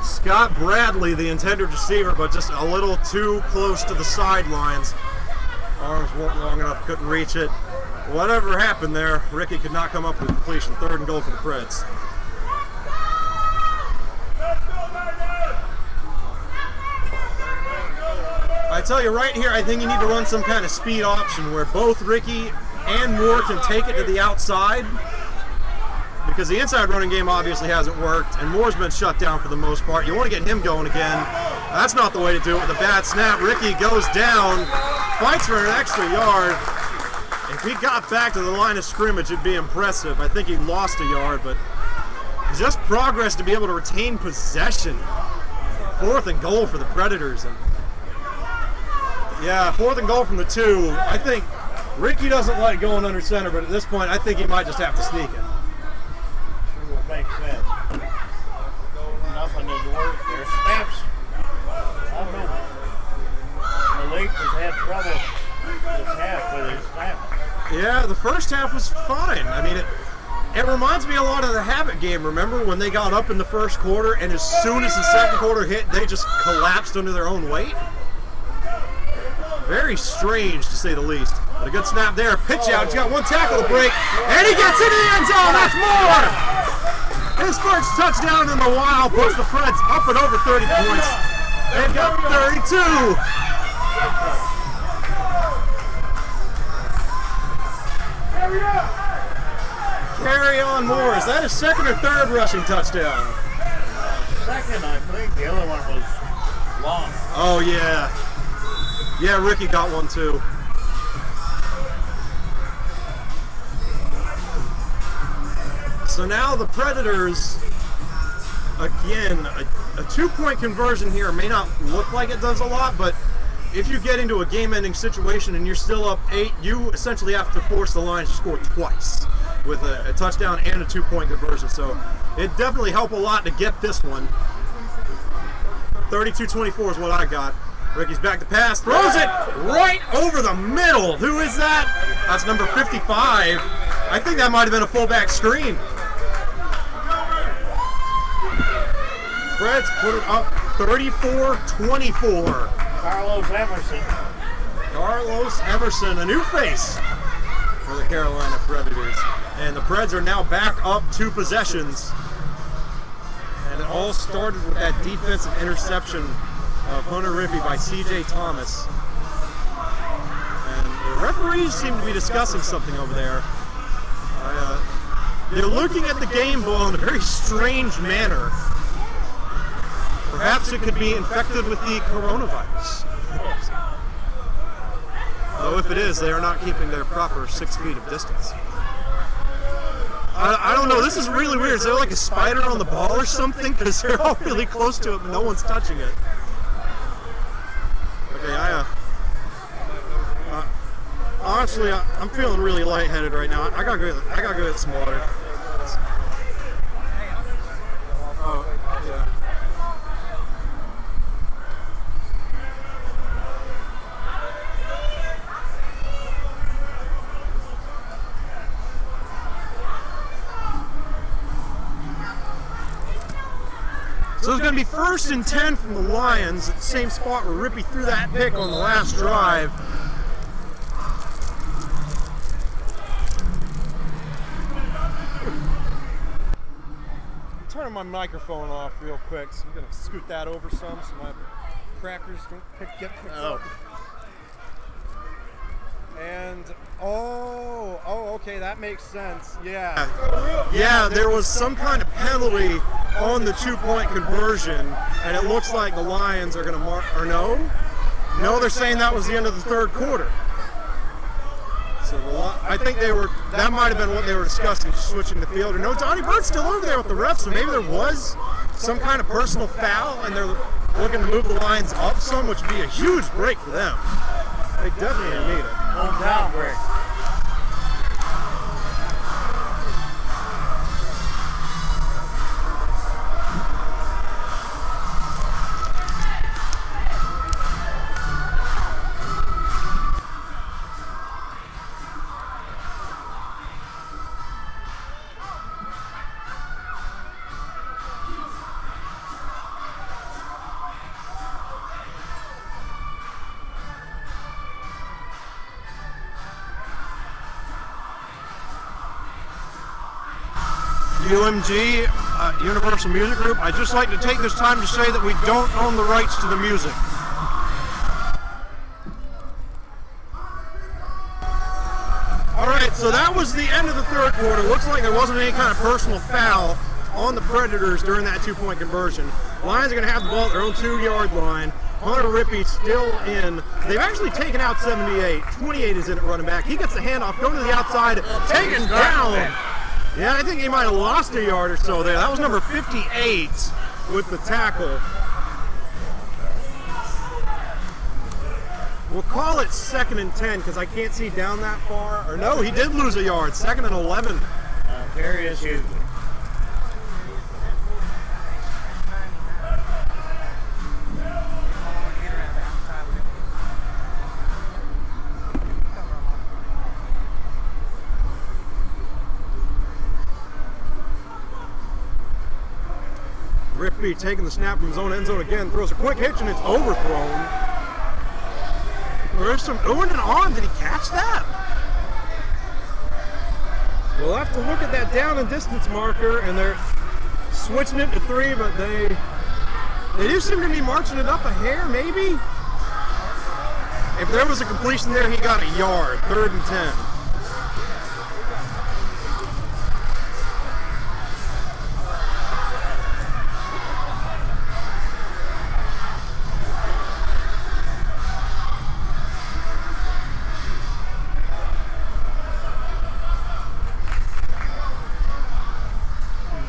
Scott Bradley, the intended receiver, but just a little too close to the sidelines. Arms weren't long enough, couldn't reach it. Whatever happened there, Ricky could not come up with a completion. Third and goal for the Preds. I tell you right here, I think you need to run some kind of speed option where both Ricky and Moore can take it to the outside, because the inside running game obviously hasn't worked, and Moore's been shut down for the most part. You want to get him going again. That's not the way to do it with a bad snap. Ricky goes down, fights for an extra yard. If he got back to the line of scrimmage, it'd be impressive. I think he lost a yard, but just progress to be able to retain possession. 4th and goal for the Predators. And yeah, 4th and goal from the 2. I think Ricky doesn't like going under center, but at this point, I think he might just have to sneak it. Sure will make sense. Nothing is worse. There's snaps. I don't know. Malik has had trouble this half with his snap. Yeah, the first half was fine. I mean, it reminds me a lot of the Habit game, remember, when they got up in the first quarter, and as soon as the second quarter hit, they just collapsed under their own weight? Very strange, to say the least. But a good snap there. Pitch out. He's got one tackle to break, and he gets into the end zone. That's more! His first touchdown in a while puts the Preds up and over 30 points. They've got 32. Carry on more. Is that his second or third rushing touchdown? Second, I think. The other one was long. Oh, yeah. Yeah, Ricky got one too. So now the Predators, again, a 2-point conversion here may not look like it does a lot, but if you get into a game-ending situation and you're still up 8, you essentially have to force the Lions to score twice with a touchdown and a 2-point conversion. So it definitely helped a lot to get this one. 32-24 is what I got. Ricky's back to pass, throws it right over the middle. Who is that? That's number 55. I think that might have been a fullback screen. Preds put it up 34-24. Carlos Emerson. Carlos Emerson, a new face for the Carolina Predators. And the Preds are now back up 2 possessions. And it all started with that defensive interception of Hunter Rippey by C.J. Thomas. And the referees seem to be discussing something over there. They're looking at the game ball in a very strange manner. Perhaps it could be infected with the coronavirus. Though if it is, they are not keeping their proper 6 feet of distance. I don't know, this is really weird. Is there like a spider on the ball or something? Because they're all really close to it, but no one's touching it. Okay, honestly, I'm feeling really lightheaded right now. I gotta go get some water. Oh, yeah. So it's going to be 1st and 10 from the Lions at the same spot where Rippey threw that pick on the last drive. Turning my microphone off real quick, so I'm going to scoot that over some so my crackers don't get picked up. And, okay, that makes sense, yeah. Yeah, there was some kind of penalty on the 2-point conversion, and it looks like the Lions are going to mark, or no, they're saying that was the end of the 3rd quarter. So I think that might have been what they were discussing, switching the field. Or no, Donnie Bird's still over there with the refs, so maybe there was some kind of personal foul, and they're looking to move the Lions up some, which would be a huge break for them. They definitely need it. Hometown break. UMG, Universal Music Group, I'd just like to take this time to say that we don't own the rights to the music. Alright, so that was the end of the 3rd quarter. Looks like there wasn't any kind of personal foul on the Predators during that 2-point conversion. Lions are going to have the ball at their own 2-yard line. Hunter Rippey still in. They've actually taken out 78. 28 is in at running back. He gets the handoff, going to the outside, taken down. Yeah, I think he might have lost a yard or so there. That was number 58 with the tackle. We'll call it 2nd and 10 because I can't see down that far. Or no, he did lose a yard. 2nd and 11. There he is, Hughley. Rippey taking the snap from his own end zone again, throws a quick hitch and it's overthrown. There's some oohing and on. Did he catch that? We'll have to look at that down and distance marker, and they're switching it to 3, but they do seem to be marching it up a hair, maybe? If there was a completion there, he got a yard, 3rd and 10.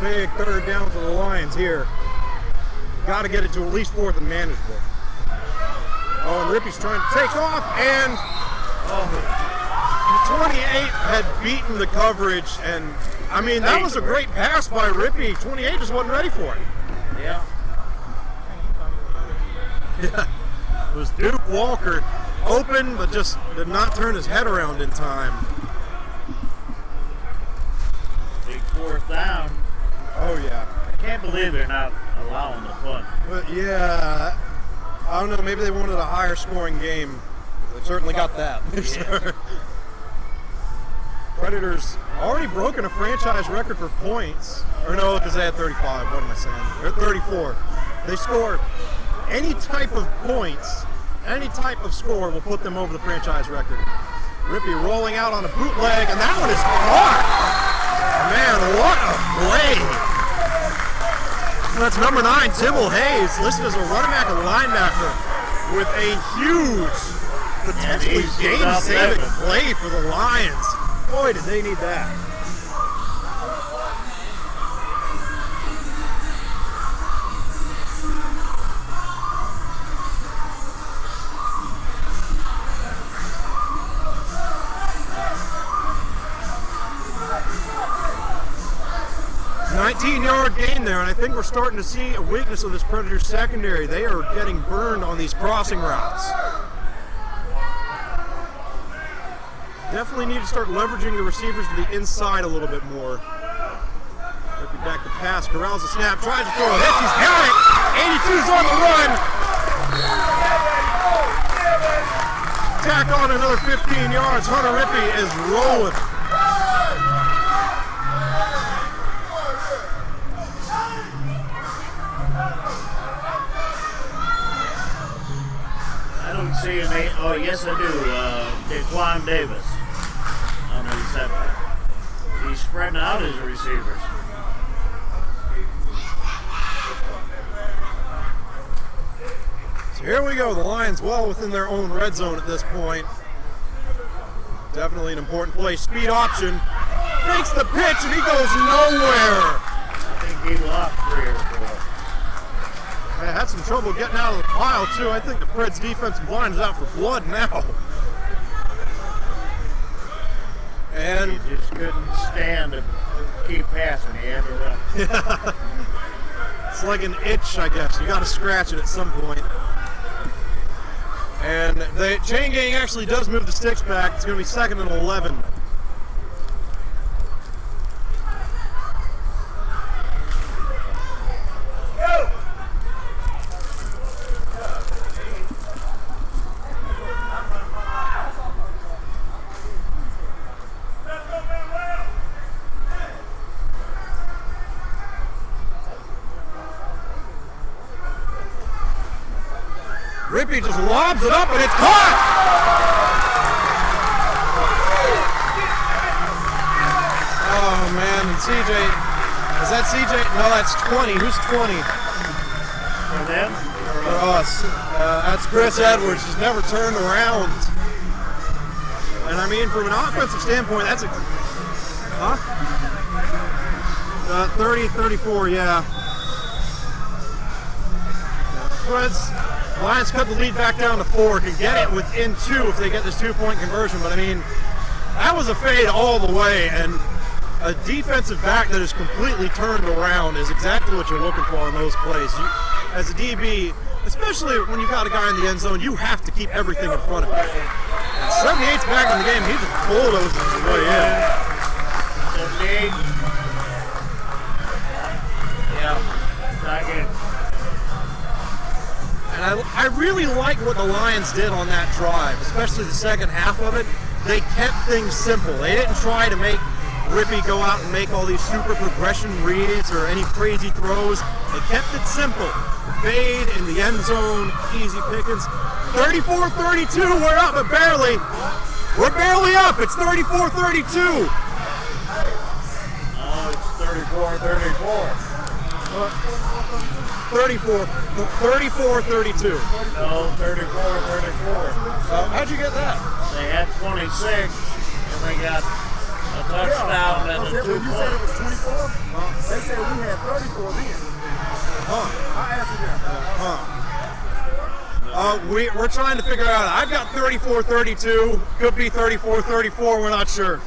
Big 3rd down for the Lions here. Got to get it to at least 4th and manageable. Oh, and Rippey's trying to take off, and the 28 had beaten the coverage, and I mean, that was a great pass by Rippey. 28 just wasn't ready for it. Yeah. Yeah. It was Duke Walker, open, but just did not turn his head around in time. Big 4th down. Oh, yeah. I can't believe they're not allowing the punt. But yeah, I don't know, maybe they wanted a higher scoring game. They certainly got that. Yeah. Predators already broken a franchise record for points. Or no, because they had 35. What am I saying? They're at 34. They score any type of points, any type of score will put them over the franchise record. Rippey rolling out on a bootleg, and that one is caught. Man, what a play. That's number 9, Tibble Hayes, listed as a running back and linebacker with a huge, potentially game-saving play for the Lions. Boy, did they need that. Yard gain there, and I think we're starting to see a weakness of this Predators secondary. They are getting burned on these crossing routes. Definitely need to start leveraging the receivers to the inside a little bit more. Rippey back to pass, corrals the snap, tries to throw a hit, he's got it! 82's on the run! Tack on another 15 yards, Hunter Rippey is rolling. See an 8. Oh, yes, I do. Daquan Davis on the reception. He's spreading out his receivers. So here we go. The Lions well within their own red zone at this point. Definitely an important play. Speed option. Fakes the pitch and he goes nowhere. I think he lost 3 or 4. I had some trouble getting out of the pile, too. I think the Preds defensive line is out for blood now. And he just couldn't stand to keep passing. He had to run. Yeah. It's like an itch, I guess. You got to scratch it at some point. And the chain gang actually does move the sticks back. It's going to be 2nd and 11. Rippey just lobs it up and it's caught! Oh man, and CJ, is that CJ? No, that's 20. Who's 20? For them? For us. That's Chris Edwards. He's never turned around. And I mean, from an offensive standpoint, that's a... Huh? 30, 34, yeah. Preds Lions cut the lead back down to 4, can get it within 2 if they get this 2-point conversion. But I mean, that was a fade all the way, and a defensive back that is completely turned around is exactly what you're looking for in those plays. As a DB, especially when you got a guy in the end zone, you have to keep everything in front of you. And 78's back in the game. He just bulldozes his way in. 78. Yeah, not good. And I really like what the Lions did on that drive, especially the second half of it. They kept things simple. They didn't try to make Rippy go out and make all these super progression reads or any crazy throws. They kept it simple. Fade in the end zone, easy pickings. 34-32, we're up, but barely. We're barely up. It's 34-32. Oh, it's 34-34. 34-32. No, 34-34. How'd you get that? They had 26, and they got a touchdown and a 2 When you said it was 24, they said we had 34 then. I asked you that. We're trying to figure out. I've got 34-32. Could be 34-34. We're not sure.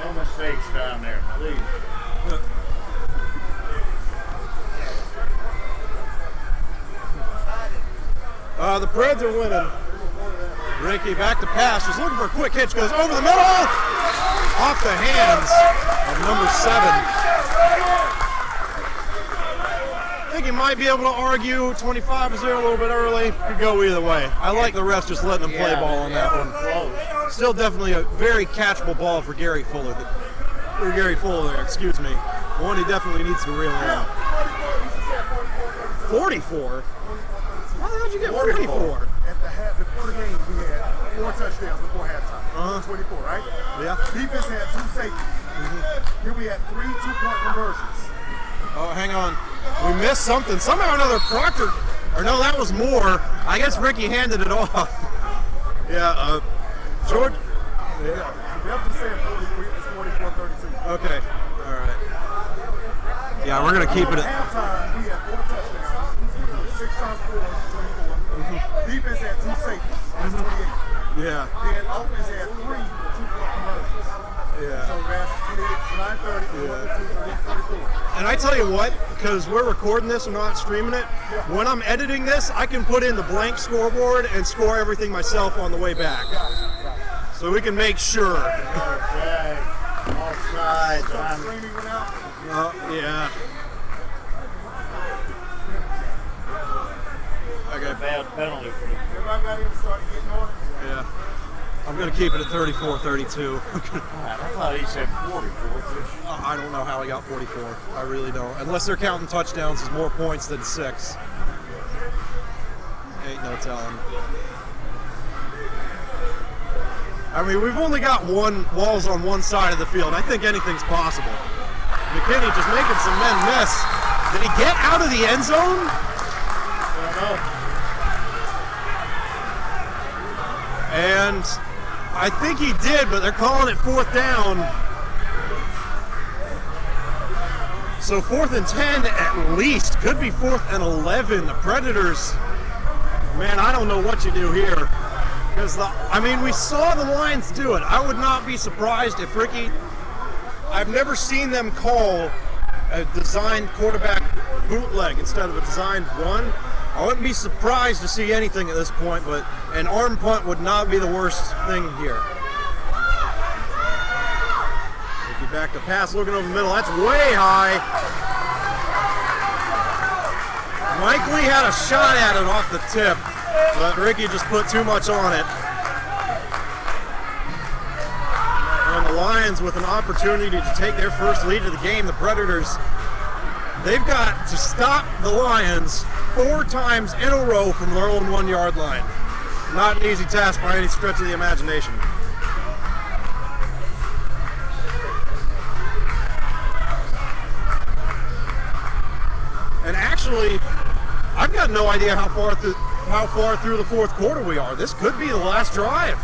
No mistakes down there, please. The Preds are winning. Ricky back to pass. Just looking for a quick hitch. Goes over the middle. Off the hands of number 7. I think he might be able to argue 25 is there a little bit early. Could go either way. I like the refs just letting him play ball on that one. Still definitely a very catchable ball for Gary Fuller. Excuse me. One he definitely needs to reel in. 44? How the hell did you get 44? At the half, before the game, we had 4 touchdowns before halftime. 24, right? Yeah. Defense had 2 safeties. Here we had 3 2-point conversions. Oh, hang on. We missed something. Somehow or another, Proctor, or no, that was Moore. I guess Ricky handed it off. Yeah, George. Yeah. We have to say it's 44-32. Okay. All right. Yeah, we're going to keep it At at. halftime, we had 4 touchdowns. 6 times 4 is 24. Defense had 2 safeties. That's 28. Yeah. Then offense had 3 2-point conversions. Yeah. So that's 28, 9:30, 34. And I tell you what, because we're recording this and not streaming it, when I'm editing this, I can put in the blank scoreboard and score everything myself on the way back. So we can make sure. Okay. Offside. Streaming went out. Yeah. Okay. Bad penalty for them. Everybody got in and started getting on it. Yeah. I'm going to keep it at 34-32. I thought he said 44. I don't know how he got 44. I really don't. Unless they're counting touchdowns as more points than 6. Ain't no telling. I mean, we've only got walls on one side of the field. I think anything's possible. McKinney just making some men miss. Did he get out of the end zone? I don't know. And I think he did, but they're calling it 4th down. So 4th and 10 at least. Could be 4th and 11. The Predators, man, I don't know what you do here. Because, we saw the Lions do it. I would not be surprised if Ricky, I've never seen them call a designed quarterback bootleg instead of a designed run. I wouldn't be surprised to see anything at this point, but an arm punt would not be the worst thing here. Ricky back to pass, looking over the middle. That's way high. Mike Lee had a shot at it off the tip, but Ricky just put too much on it. And the Lions with an opportunity to take their first lead of the game. The Predators, they've got to stop the Lions 4 times in a row from their own 1-yard line. Not an easy task by any stretch of the imagination. And actually, I've got no idea how far through the 4th quarter we are. This could be the last drive.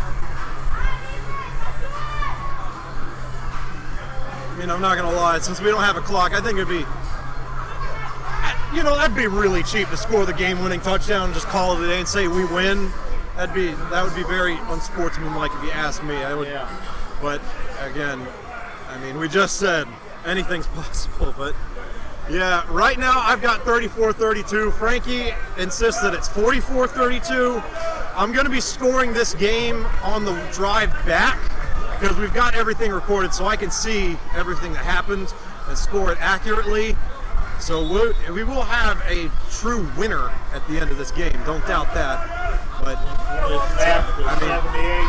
I mean, I'm not going to lie. Since we don't have a clock, I think it'd be you know, that'd be really cheap to score the game-winning touchdown and just call it a day and say we win. That would be very unsportsmanlike if you ask me. I would, Yeah. But again, I mean, we just said anything's possible. But yeah, right now I've got 34-32. Frankie insists that it's 44-32. I'm going to be scoring this game on the drive back because we've got everything recorded, so I can see everything that happened and score it accurately. So we will have a true winner at the end of this game. Don't doubt that. But I mean,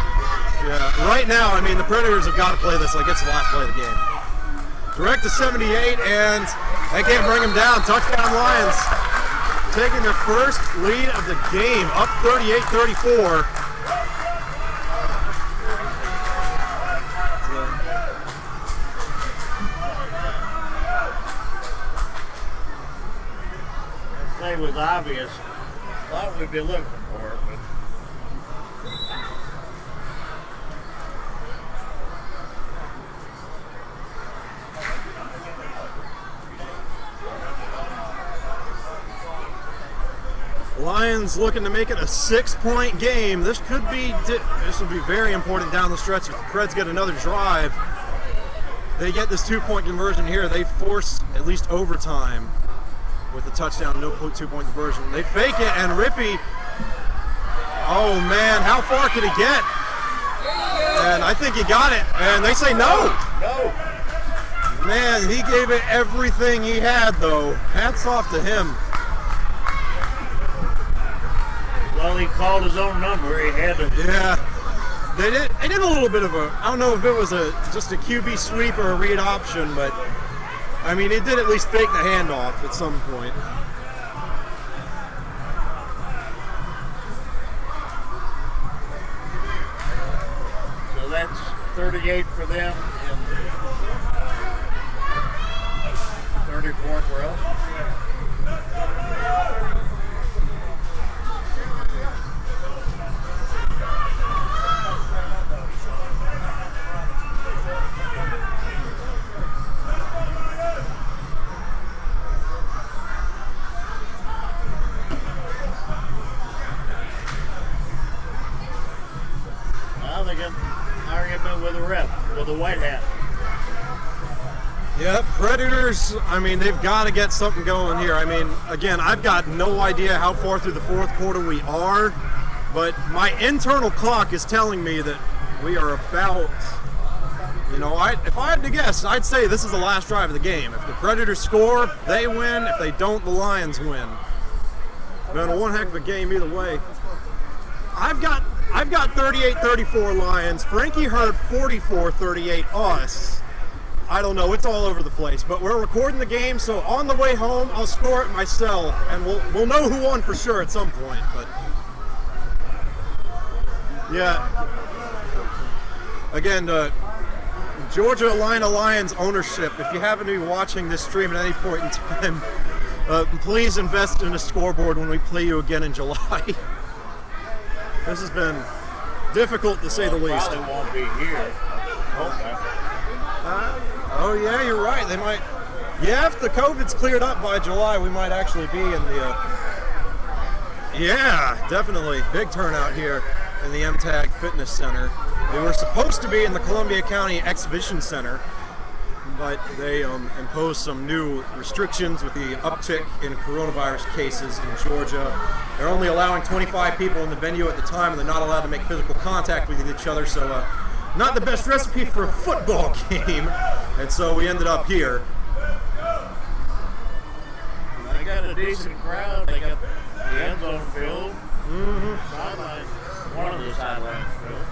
yeah, right now, I mean, the Predators have got to play this like it's the last play of the game. Direct to 78, and they can't bring him down. Touchdown Lions, taking their first lead of the game, up 38-34. play was obvious. Thought we'd be looking for it, but Lions looking to make it a 6-point game. This will be very important down the stretch. If the Preds get another drive, they get this 2-point conversion here. They force at least overtime with a touchdown, no 2-point conversion. They fake it, and Rippey, oh man, how far could he get? And I think he got it, and they say no. no. Man, he gave it everything he had, though. Hats off to him. Well, he called his own number. He had to. Yeah, they did a little bit of a, I don't know if it was just a QB sweep or a read option, but I mean, he did at least fake the handoff at some point. So that's 38 for them and 34 for us. Argument with the ref, with the white hat. Yep, Predators, I mean, they've got to get something going here. I mean, again, I've got no idea how far through the fourth quarter we are, but my internal clock is telling me that we are about, you know, if I had to guess, I'd say this is the last drive of the game. If the Predators score, they win. If they don't, the Lions win. Been a one heck of a game either way. I've got 38-34 Lions. Frankie heard 44-38 us. I don't know, it's all over the place, but we're recording the game, so on the way home, I'll score it myself, and we'll know who won for sure at some point, but yeah. Again, Georgia-Lina Lions ownership, if you happen to be watching this stream at any point in time, please invest in a scoreboard when we play you again in July. This has been difficult to say the least. Probably won't be here. Oh yeah, you're right. They might. Yeah, if the COVID's cleared up by July, we might actually be in the. Yeah, definitely big turnout here in the MTAG Fitness Center. They were supposed to be in the Columbia County Exhibition Center, but they imposed some new restrictions with the uptick in coronavirus cases in Georgia. They're only allowing 25 people in the venue at the time, and they're not allowed to make physical contact with each other, so not the best recipe for a football game, and so we ended up here. They got a decent crowd. They got the end zone filled. Sideline, one of the sidelines filled.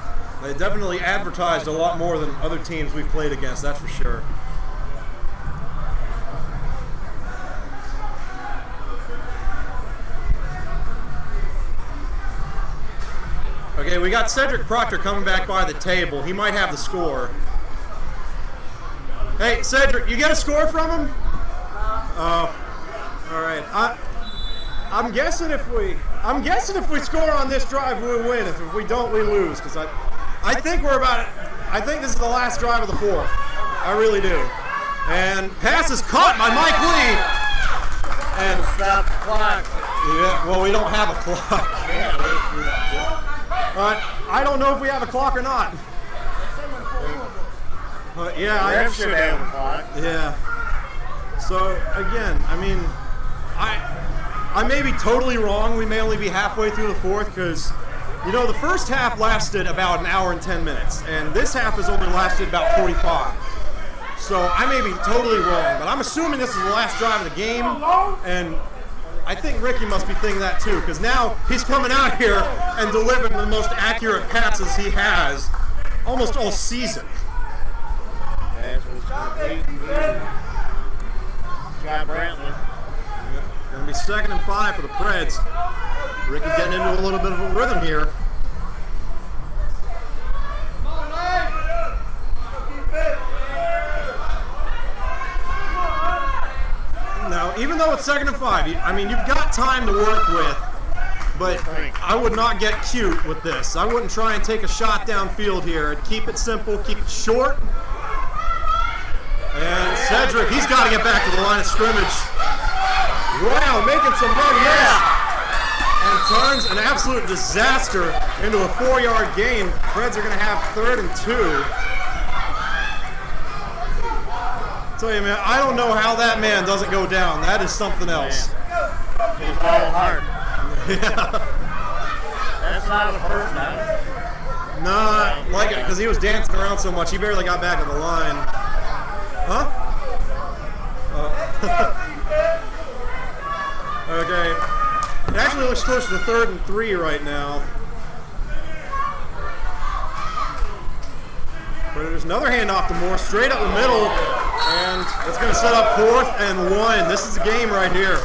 They definitely advertised a lot more than other teams we've played against, that's for sure. Okay, we got Cedric Proctor coming back by the table. He might have the score. Hey, Cedric, you get a score from him? Oh, all right. I'm guessing if we score on this drive, we'll win. If we don't, we lose. Because I think this is the last drive of the fourth. I really do. And pass is caught by Mike Lee. And Stop the clock. yeah, well, we don't have a clock. I don't know if we have a clock or not. Yeah, I Ref should have a clock. Yeah. So again, I mean, I may be totally wrong. We may only be halfway through the fourth because, you know, the first half lasted about an hour and 10 minutes, and this half has only lasted about 45. So I may be totally wrong, but I'm assuming this is the last drive of the game, and I think Ricky must be thinking that too, because now he's coming out here and delivering the most accurate passes he has almost all season. Pass was complete. Scott Brantley. Going to be 2nd and 5 for the Preds. Ricky getting into a little bit of a rhythm here. Now, even though it's 2nd and 5, I mean, you've got time to work with, but I would not get cute with this. I wouldn't try and take a shot downfield here. I'd keep it simple, keep it short. And Cedric, he's got to get back to the line of scrimmage. Wow, making some run miss. And turns an absolute disaster into a 4-yard gain. Preds are going to have 3rd and 2. I tell you, man, I don't know how that man doesn't go down. That is something else. He's all hard. Yeah. That's not a first down. Nah, like it, because he was dancing around so much, he barely got back to the line. Huh? Okay. It actually looks closer to 3rd and 3 right now. But there's another handoff to Moore, straight up the middle, and it's going to set up 4th and 1. This is the game right here.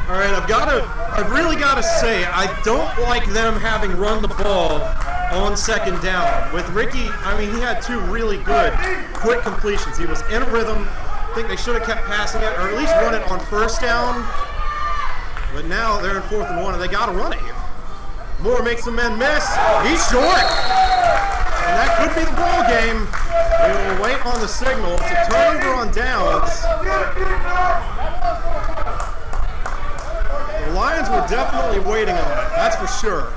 All right, I've really got to say, I don't like them having run the ball on 2nd down. With Ricky, I mean, he had 2 really good, quick completions. He was in a rhythm. I think they should have kept passing it, or at least run it on 1st down. But now they're in 4th and 1, and they got to run it here. Moore makes the men miss. He's short. And that could be the ball game. We will wait on the signal. It's a turnover on downs. The Lions were definitely waiting on it, that's for sure.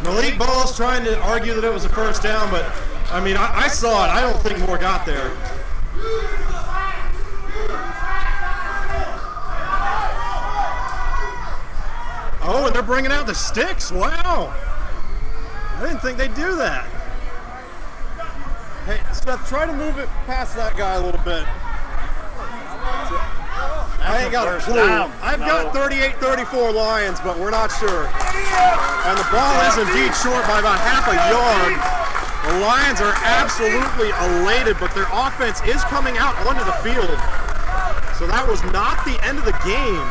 And Malik Ball's trying to argue that it was a 1st down, but I mean, I saw it. I don't think Moore got there. Oh, and they're bringing out the sticks. Wow. I didn't think they'd do that. Hey, Seth, try to move it past that guy a little bit. I ain't got a clue. I've got 38-34 Lions, but we're not sure. And the ball is indeed short by about half a yard. The Lions are absolutely elated, but their offense is coming out onto the field. So that was not the end of the game.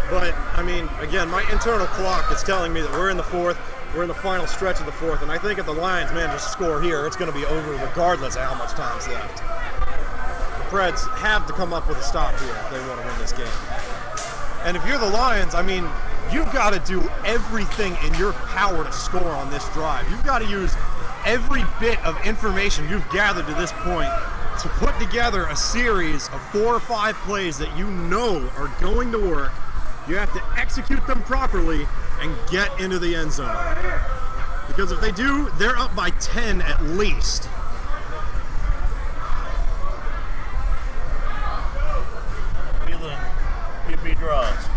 But, I mean, again, my internal clock is telling me that we're in the 4th. We're in the final stretch of the 4th, and I think if the Lions manage to score here, it's going to be over regardless of how much time's left. The Preds have to come up with a stop here if they want to win this game. And if you're the Lions, I mean, you've got to do everything in your power to score on this drive. You've got to use every bit of information you've gathered to this point to put together a series of 4 or 5 plays that you know are going to work. You have to execute them properly and get into the end zone. Because if they do, they're up by 10 at least. Give me draws.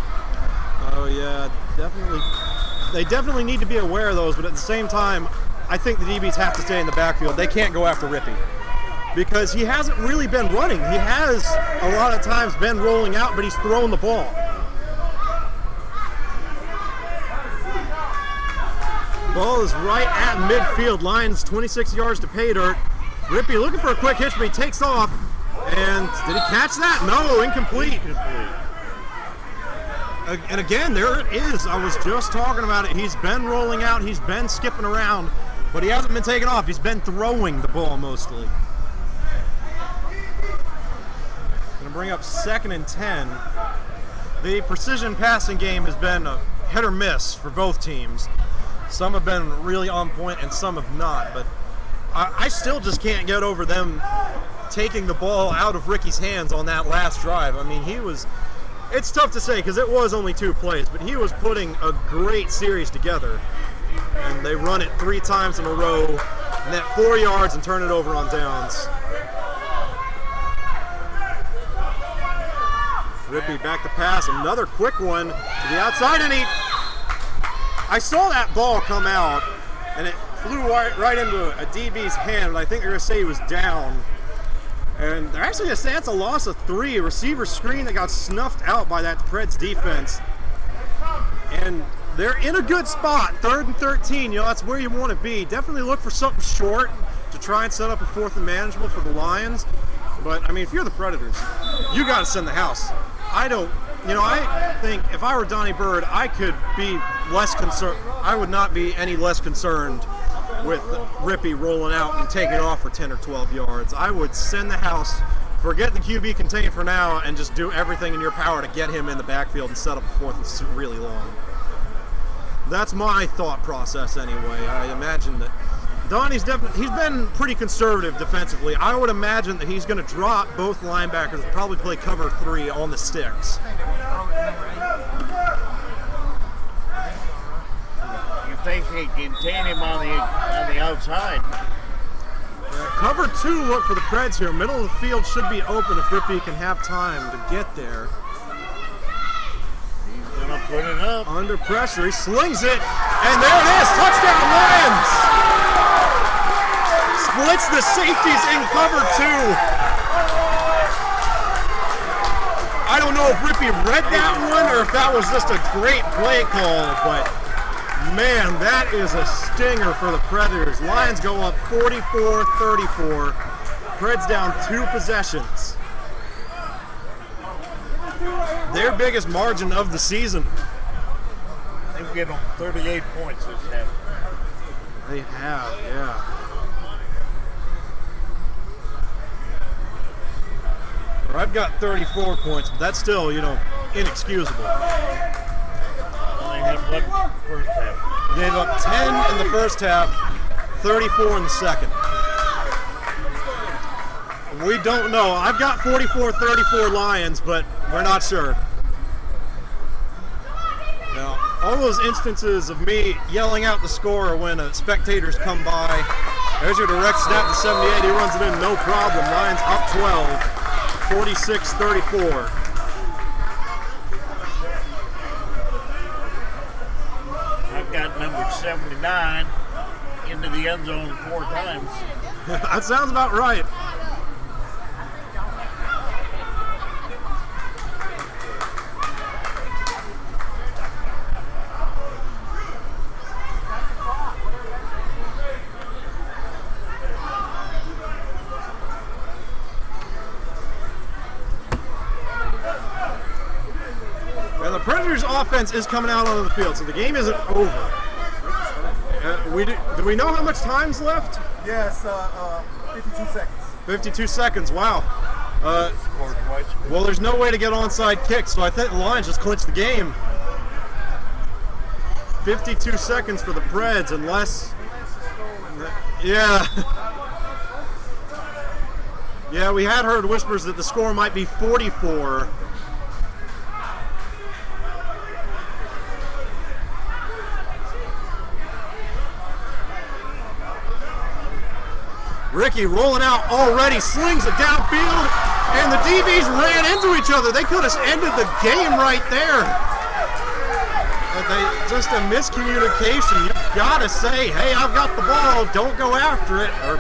Oh yeah, definitely. They definitely need to be aware of those, but at the same time, I think the DBs have to stay in the backfield. They can't go after Rippy. Because he hasn't really been running. He has a lot of times been rolling out, but he's thrown the ball. Ball is right at midfield. Lions 26 yards to pay dirt. Rippy looking for a quick hitch, but he takes off. And did he catch that? No, incomplete. And again, there it is. I was just talking about it. He's been rolling out. He's been skipping around. but he hasn't been taken off. He's been throwing the ball mostly. Going to bring up 2nd and 10. The precision passing game has been a hit or miss for both teams. Some have been really on point and some have not, but I still just can't get over them taking the ball out of Ricky's hands on that last drive. I mean, it's tough to say because it was only 2 plays, but he was putting a great series together. And they run it 3 times in a row, net 4 yards and turn it over on downs. Rippey back to pass, another quick one to the outside, and I saw that ball come out, and it flew right into a DB's hand. I think they're going to say he was down. And they're actually going to say that's a loss of 3. A receiver screen that got snuffed out by that Preds defense. And they're in a good spot, 3rd and 13. You know, that's where you want to be. Definitely look for something short to try and set up a 4th and manageable for the Lions. But, I mean, if you're the Predators, you got to send the house. I think if I were Donnie Bird, I could be less concerned. I would not be any less concerned with Rippey rolling out and taking off for 10 or 12 yards. I would send the house, forget the QB contain for now, and just do everything in your power to get him in the backfield and set up a 4th and really long. That's my thought process anyway. I imagine that Donnie's he's been pretty conservative defensively. I would imagine that he's going to drop both linebackers and probably play cover 3 on the sticks. You think he can contain him on the outside? Yeah, cover 2 look for the Preds here. Middle of the field should be open if Rippey can have time to get there. He's going to put it up. Under pressure, he slings it, and there it is, touchdown Lions! Splits the safeties in cover 2. I don't know if Rippey read that one or if that was just a great play call, but man, that is a stinger for the Predators. Lions go up 44-34. Preds down 2 possessions. Their biggest margin of the season. They've given them 38 points this half. They have, yeah. I've got 34 points, but that's still, inexcusable. Only had one first half. Gave up 10 in the first half, 34 in the second. We don't know. I've got 44-34 Lions, but we're not sure. Now, all those instances of me yelling out the score when spectators come by. There's your direct snap to 78. He runs it in, no problem. Lions up 12. 46-34. I've got number 79 into the end zone 4 times. That sounds about right. Predators offense is coming out onto the field, so the game isn't over. Do we know how much time's left? Yes, 52 seconds. 52 seconds, wow. Well, there's no way to get onside kicks, so I think the Lions just clinched the game. 52 seconds for the Preds, unless... Yeah. Yeah, we had heard whispers that the score might be 44. Ricky rolling out already, slings it downfield, and the DBs ran into each other. They could have ended the game right there. But just a miscommunication. You've got to say, hey, I've got the ball, don't go after it, or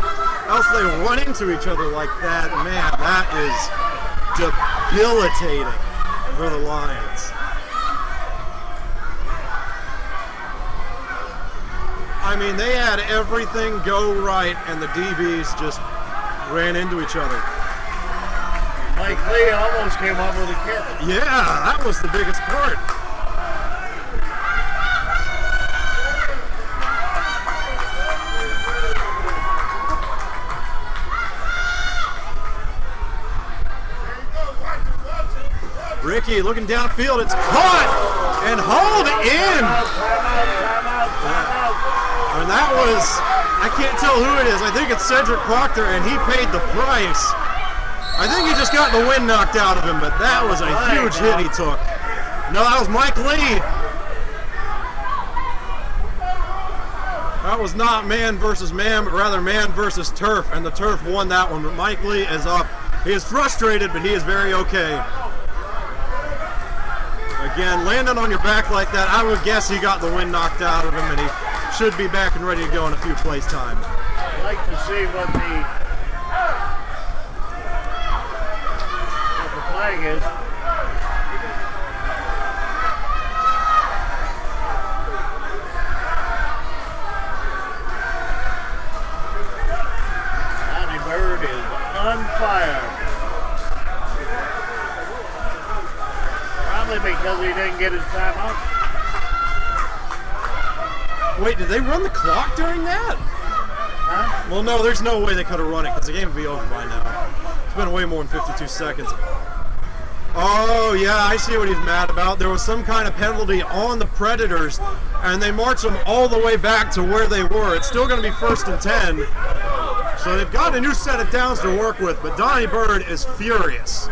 else they run into each other like that. Man, that is debilitating for the Lions. I mean, they had everything go right, and the DBs just ran into each other. Mike Lee almost came up with a kick. Yeah, that was the biggest part. Ricky looking downfield. It's caught and hauled in. And that was, I can't tell who it is. I think it's Cedric Proctor, and he paid the price. I think he just got the wind knocked out of him, but that was a huge hit he took. No, that was Mike Lee. That was not man versus man, but rather man versus turf, and the turf won that one. But Mike Lee is up. He is frustrated, but he is very okay. Again, landing on your back like that, I would guess he got the wind knocked out of him, and he should be back and ready to go in a few plays time. I'd like to see what the flag is. Donnie Bird is on fire. Probably because he didn't get his timeout. Wait, did they run the clock during that? Huh? Well, no, there's no way they could have run it because the game would be over by now. It's been way more than 52 seconds. Oh, yeah, I see what he's mad about. There was some kind of penalty on the Predators, and they marched them all the way back to where they were. It's still going to be 1st and 10. So they've got a new set of downs to work with, but Donnie Bird is furious.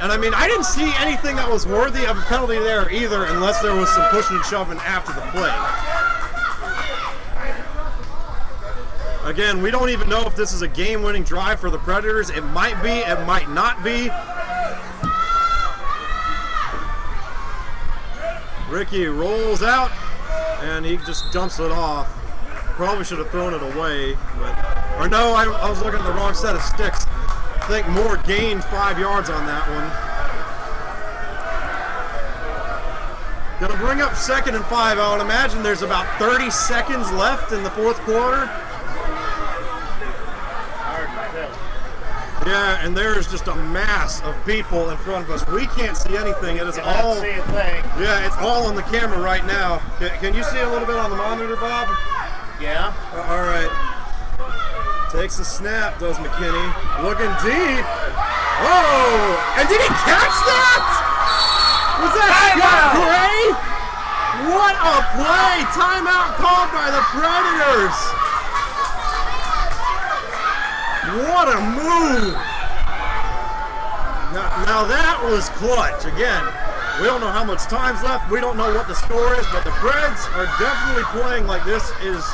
And I mean, I didn't see anything that was worthy of a penalty there either, unless there was some pushing and shoving after the play. Again, we don't even know if this is a game-winning drive for the Predators. It might be, it might not be. Ricky rolls out, and he just dumps it off. Probably should have thrown it away, but, or no, I was looking at the wrong set of sticks. I think Moore gained 5 yards on that one. Gonna bring up 2nd and 5. I would imagine there's about 30 seconds left in the 4th quarter. Yeah, and there's just a mass of people in front of us. We can't see anything. It is all. See a thing. Yeah, it's all on the camera right now. Can you see a little bit on the monitor, Bob? Yeah. All right. Takes a snap, does McKinney. Looking deep. Oh! And did he catch that? Was that Scott Gray? What a play! Timeout called by the Predators. What a move! Now that was clutch. Again, we don't know how much time's left. We don't know what the score is, but the Preds are definitely playing like this is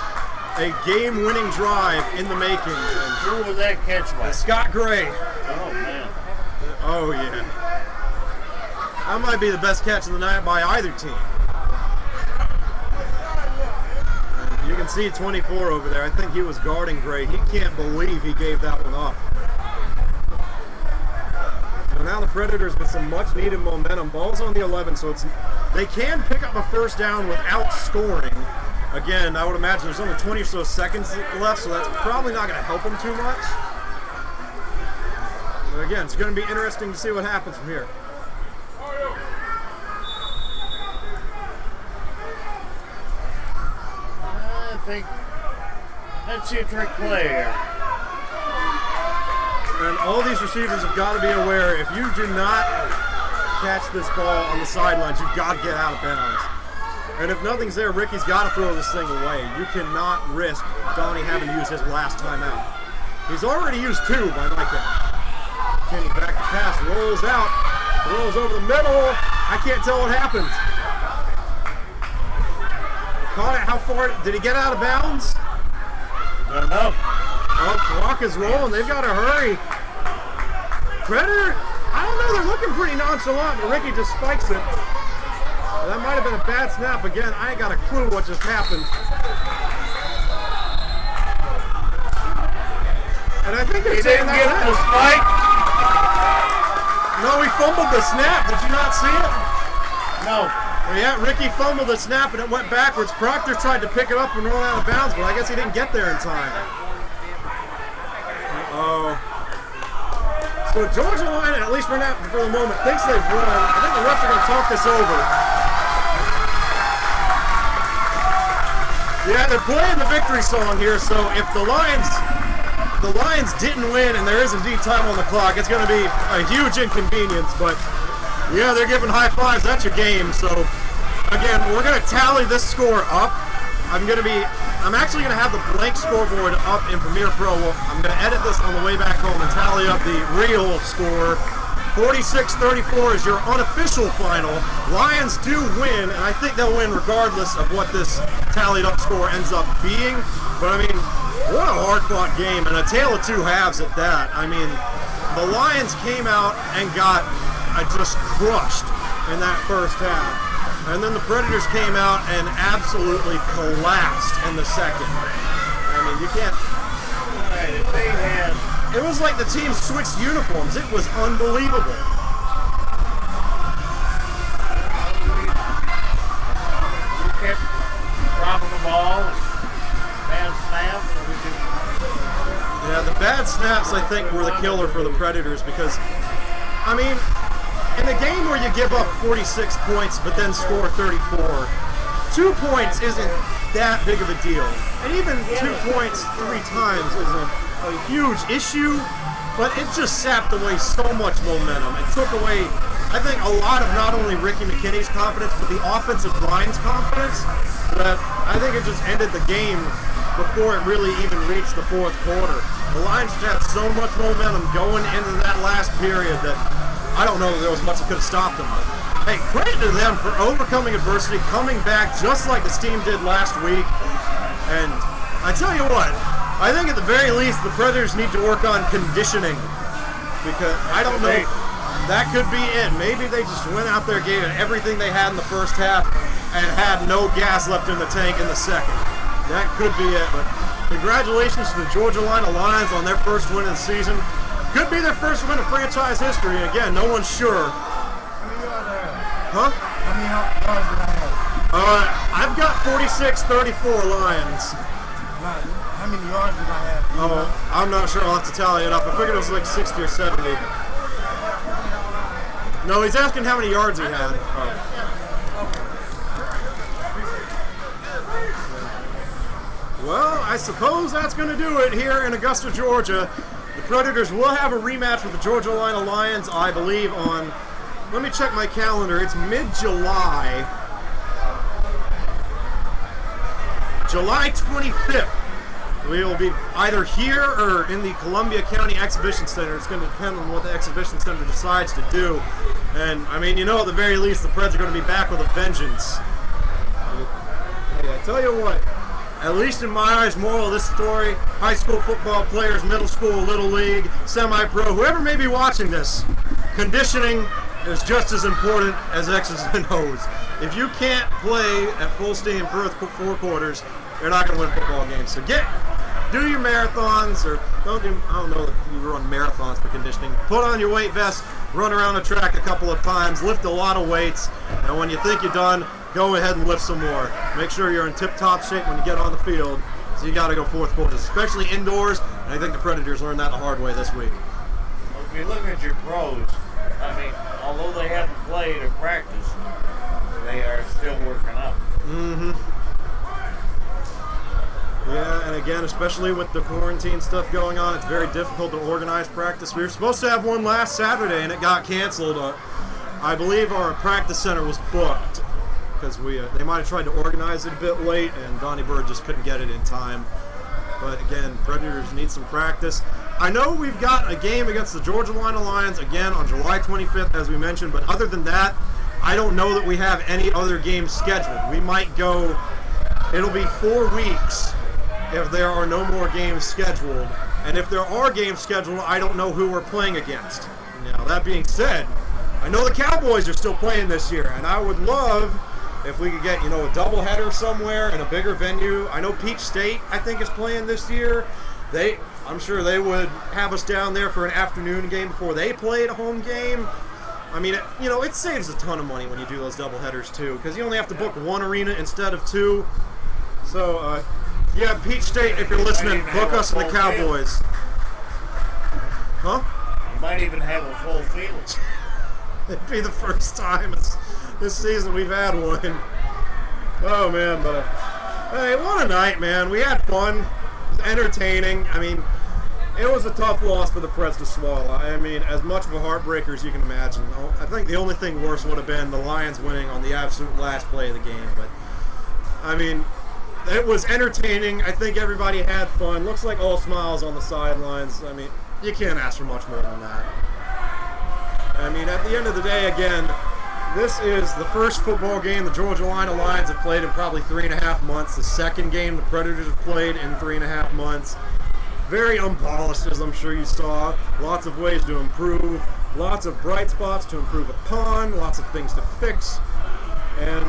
a game-winning drive in the making. And who was that catch by? Scott Gray. Oh, man. Oh, yeah. That might be the best catch of the night by either team. You can see 24 over there. I think he was guarding Gray. He can't believe he gave that one up. So now the Predators with some much-needed momentum. Ball's on the 11, so they can pick up a first down without scoring. Again, I would imagine there's only 20 or so seconds left, so that's probably not going to help them too much. But again, it's going to be interesting to see what happens from here. I think let's see a trick play here. And all these receivers have got to be aware, if you do not catch this ball on the sidelines, you've got to get out of bounds. And if nothing's there, Ricky's got to throw this thing away. You cannot risk Donnie having to use his last timeout. He's already used 2 by my count. Kenny back to pass, rolls out, throws over the middle. I can't tell what happened. Caught it, how far, did he get out of bounds? I don't know. Oh, clock is rolling, they've got to hurry. Predator, I don't know, they're looking pretty nonchalant, but Ricky just spikes it. That might have been a bad snap. Again, I ain't got a clue what just happened. And I think He didn't get the spike. No, he fumbled the snap. Did you not see it? No. Well, yeah, Ricky fumbled the snap and it went backwards. Proctor tried to pick it up and roll out of bounds, but I guess he didn't get there in time. Uh-oh. So Georgia-Lina, at least for the moment, thinks they've won. I think the refs are going to talk this over. Yeah, they're playing the victory song here, so if the Lions didn't win and there is indeed time on the clock, it's going to be a huge inconvenience, but Yeah, they're giving high fives. That's your game. So, again, we're going to tally this score up. I'm actually going to have the blank scoreboard up in Premiere Pro. I'm going to edit this on the way back home and tally up the real score. 46-34 is your unofficial final. Lions do win, and I think they'll win regardless of what this tallied up score ends up being. But I mean, what a hard-fought game, and a tale of two halves at that. I mean, the Lions came out and got just crushed in that first half. And then the Predators came out and absolutely collapsed in the second. I mean, you can't... It was like the team switched uniforms. It was unbelievable. We kept dropping the ball and bad snaps. Yeah, the bad snaps, I think, were the killer for the Predators because, I mean, in a game where you give up 46 points but then score 34, 2 points isn't that big of a deal. And even 2 points 3 times isn't a huge issue, but it just sapped away so much momentum. It took away, I think, a lot of not only Ricky McKinney's confidence, but the offensive line's confidence, that I think it just ended the game before it really even reached the fourth quarter. The Lions just had so much momentum going into that last period that I don't know if there was much that could have stopped them. Hey, credit to them for overcoming adversity, coming back just like this team did last week. And I tell you what, I think at the very least the Predators need to work on conditioning, because I don't know, that could be it. Maybe they just went out there, gave it everything they had in the first half, and had no gas left in the tank in the second. That could be it, but congratulations to the Georgia-Lina Lions on their first win of the season. Could be their first win of franchise history, and again, no one's sure. How many yards did I have? Huh? How many yards did I have? I've got 46-34 Lions. How many yards did I have? Oh, I'm not sure. I'll have to tally it up. I figured it was like 60 or 70. No, he's asking how many yards he had. Oh. Well, I suppose that's going to do it here in Augusta, Georgia. The Predators will have a rematch with the Georgia-Lina Lions, I believe, on... Let me check my calendar. It's mid-July. July 25th. We will be either here or in the Columbia County Exhibition Center. It's going to depend on what the Exhibition Center decides to do. And, I mean, you know, at the very least, the Preds are going to be back with a vengeance. Yeah, I tell you what, at least in my eyes, moral of this story, high school football players, middle school, little league, semi-pro, whoever may be watching this, conditioning is just as important as X's and O's. If you can't play at full steam for 4 quarters, you're not going to win football games. So do your marathons, or I don't know if you run marathons for conditioning. Put on your weight vest, run around the track a couple of times, lift a lot of weights, and when you think you're done, go ahead and lift some more. Make sure you're in tip-top shape when you get on the field. So you got to go 4th quarters, especially indoors, and I think the Predators learned that the hard way this week. Well, if you look at your pros, I mean, although they haven't played or practiced, they are still working up. Mm-hmm. Yeah, and again, especially with the quarantine stuff going on, it's very difficult to organize practice. We were supposed to have one last Saturday, and it got canceled. I believe our practice center was booked because they might have tried to organize it a bit late, and Donnie Bird just couldn't get it in time. But again, Predators need some practice. I know we've got a game against the Georgia-Lina Lions again on July 25th, as we mentioned, but other than that, I don't know that we have any other games scheduled. We might go, it'll be 4 weeks if there are no more games scheduled. And if there are games scheduled, I don't know who we're playing against. Now, that being said, I know the Cowboys are still playing this year, and I would love if we could get, a doubleheader somewhere in a bigger venue. I know Peach State, I think, is playing this year. I'm sure they would have us down there for an afternoon game before they played a home game. I mean, it saves a ton of money when you do those doubleheaders, too, because you only have to book 1 arena instead of 2. So, yeah, Peach State, if you're listening, book us and the Cowboys. Huh? You might even have a full field. It'd be the first time this season we've had one. Oh, man, but hey, what a night, man. We had fun. It was entertaining. I mean, It was a tough loss for the Preds to swallow. I mean, as much of a heartbreaker as you can imagine. I think the only thing worse would have been the Lions winning on the absolute last play of the game. But, I mean, it was entertaining. I think everybody had fun. Looks like all smiles on the sidelines. I mean, you can't ask for much more than that. I mean, at the end of the day, again, this is the first football game the Georgia-Lina Lions have played in probably 3.5 months. The second game the Predators have played in 3.5 months. Very unpolished, as I'm sure you saw. Lots of ways to improve. Lots of bright spots to improve upon. Lots of things to fix. And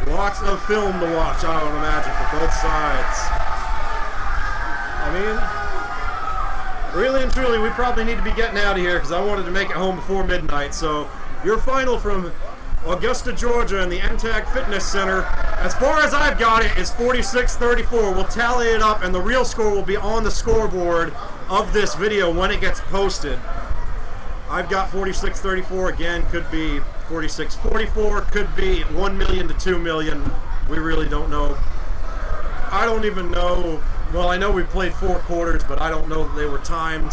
lots of film to watch, I would imagine, for both sides. I mean, really and truly, we probably need to be getting out of here because I wanted to make it home before midnight. So your final from Augusta, Georgia, and the NTAG Fitness Center, as far as I've got it, is 46-34. We'll tally it up, and the real score will be on the scoreboard of this video when it gets posted. I've got 46-34. Again, could be 46-44. Could be 1 million to 2 million. We really don't know. I don't even know. Well, I know we played 4 quarters, but I don't know that they were timed.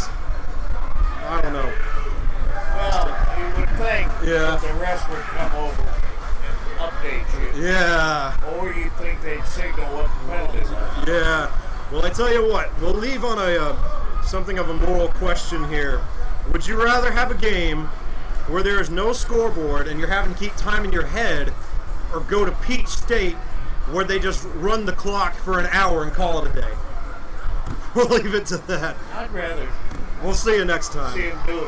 I don't know. Well, you would think that the rest would come over and update you. Yeah. Or you think they'd signal what the penalties are. Yeah. Well, I tell you what, we'll leave on a something of a moral question here. Would you rather have a game where there is no scoreboard and you're having to keep time in your head, or go to Peach State where they just run the clock for an hour and call it a day? We'll leave it to that. I'd rather We'll see you next time. see him do it.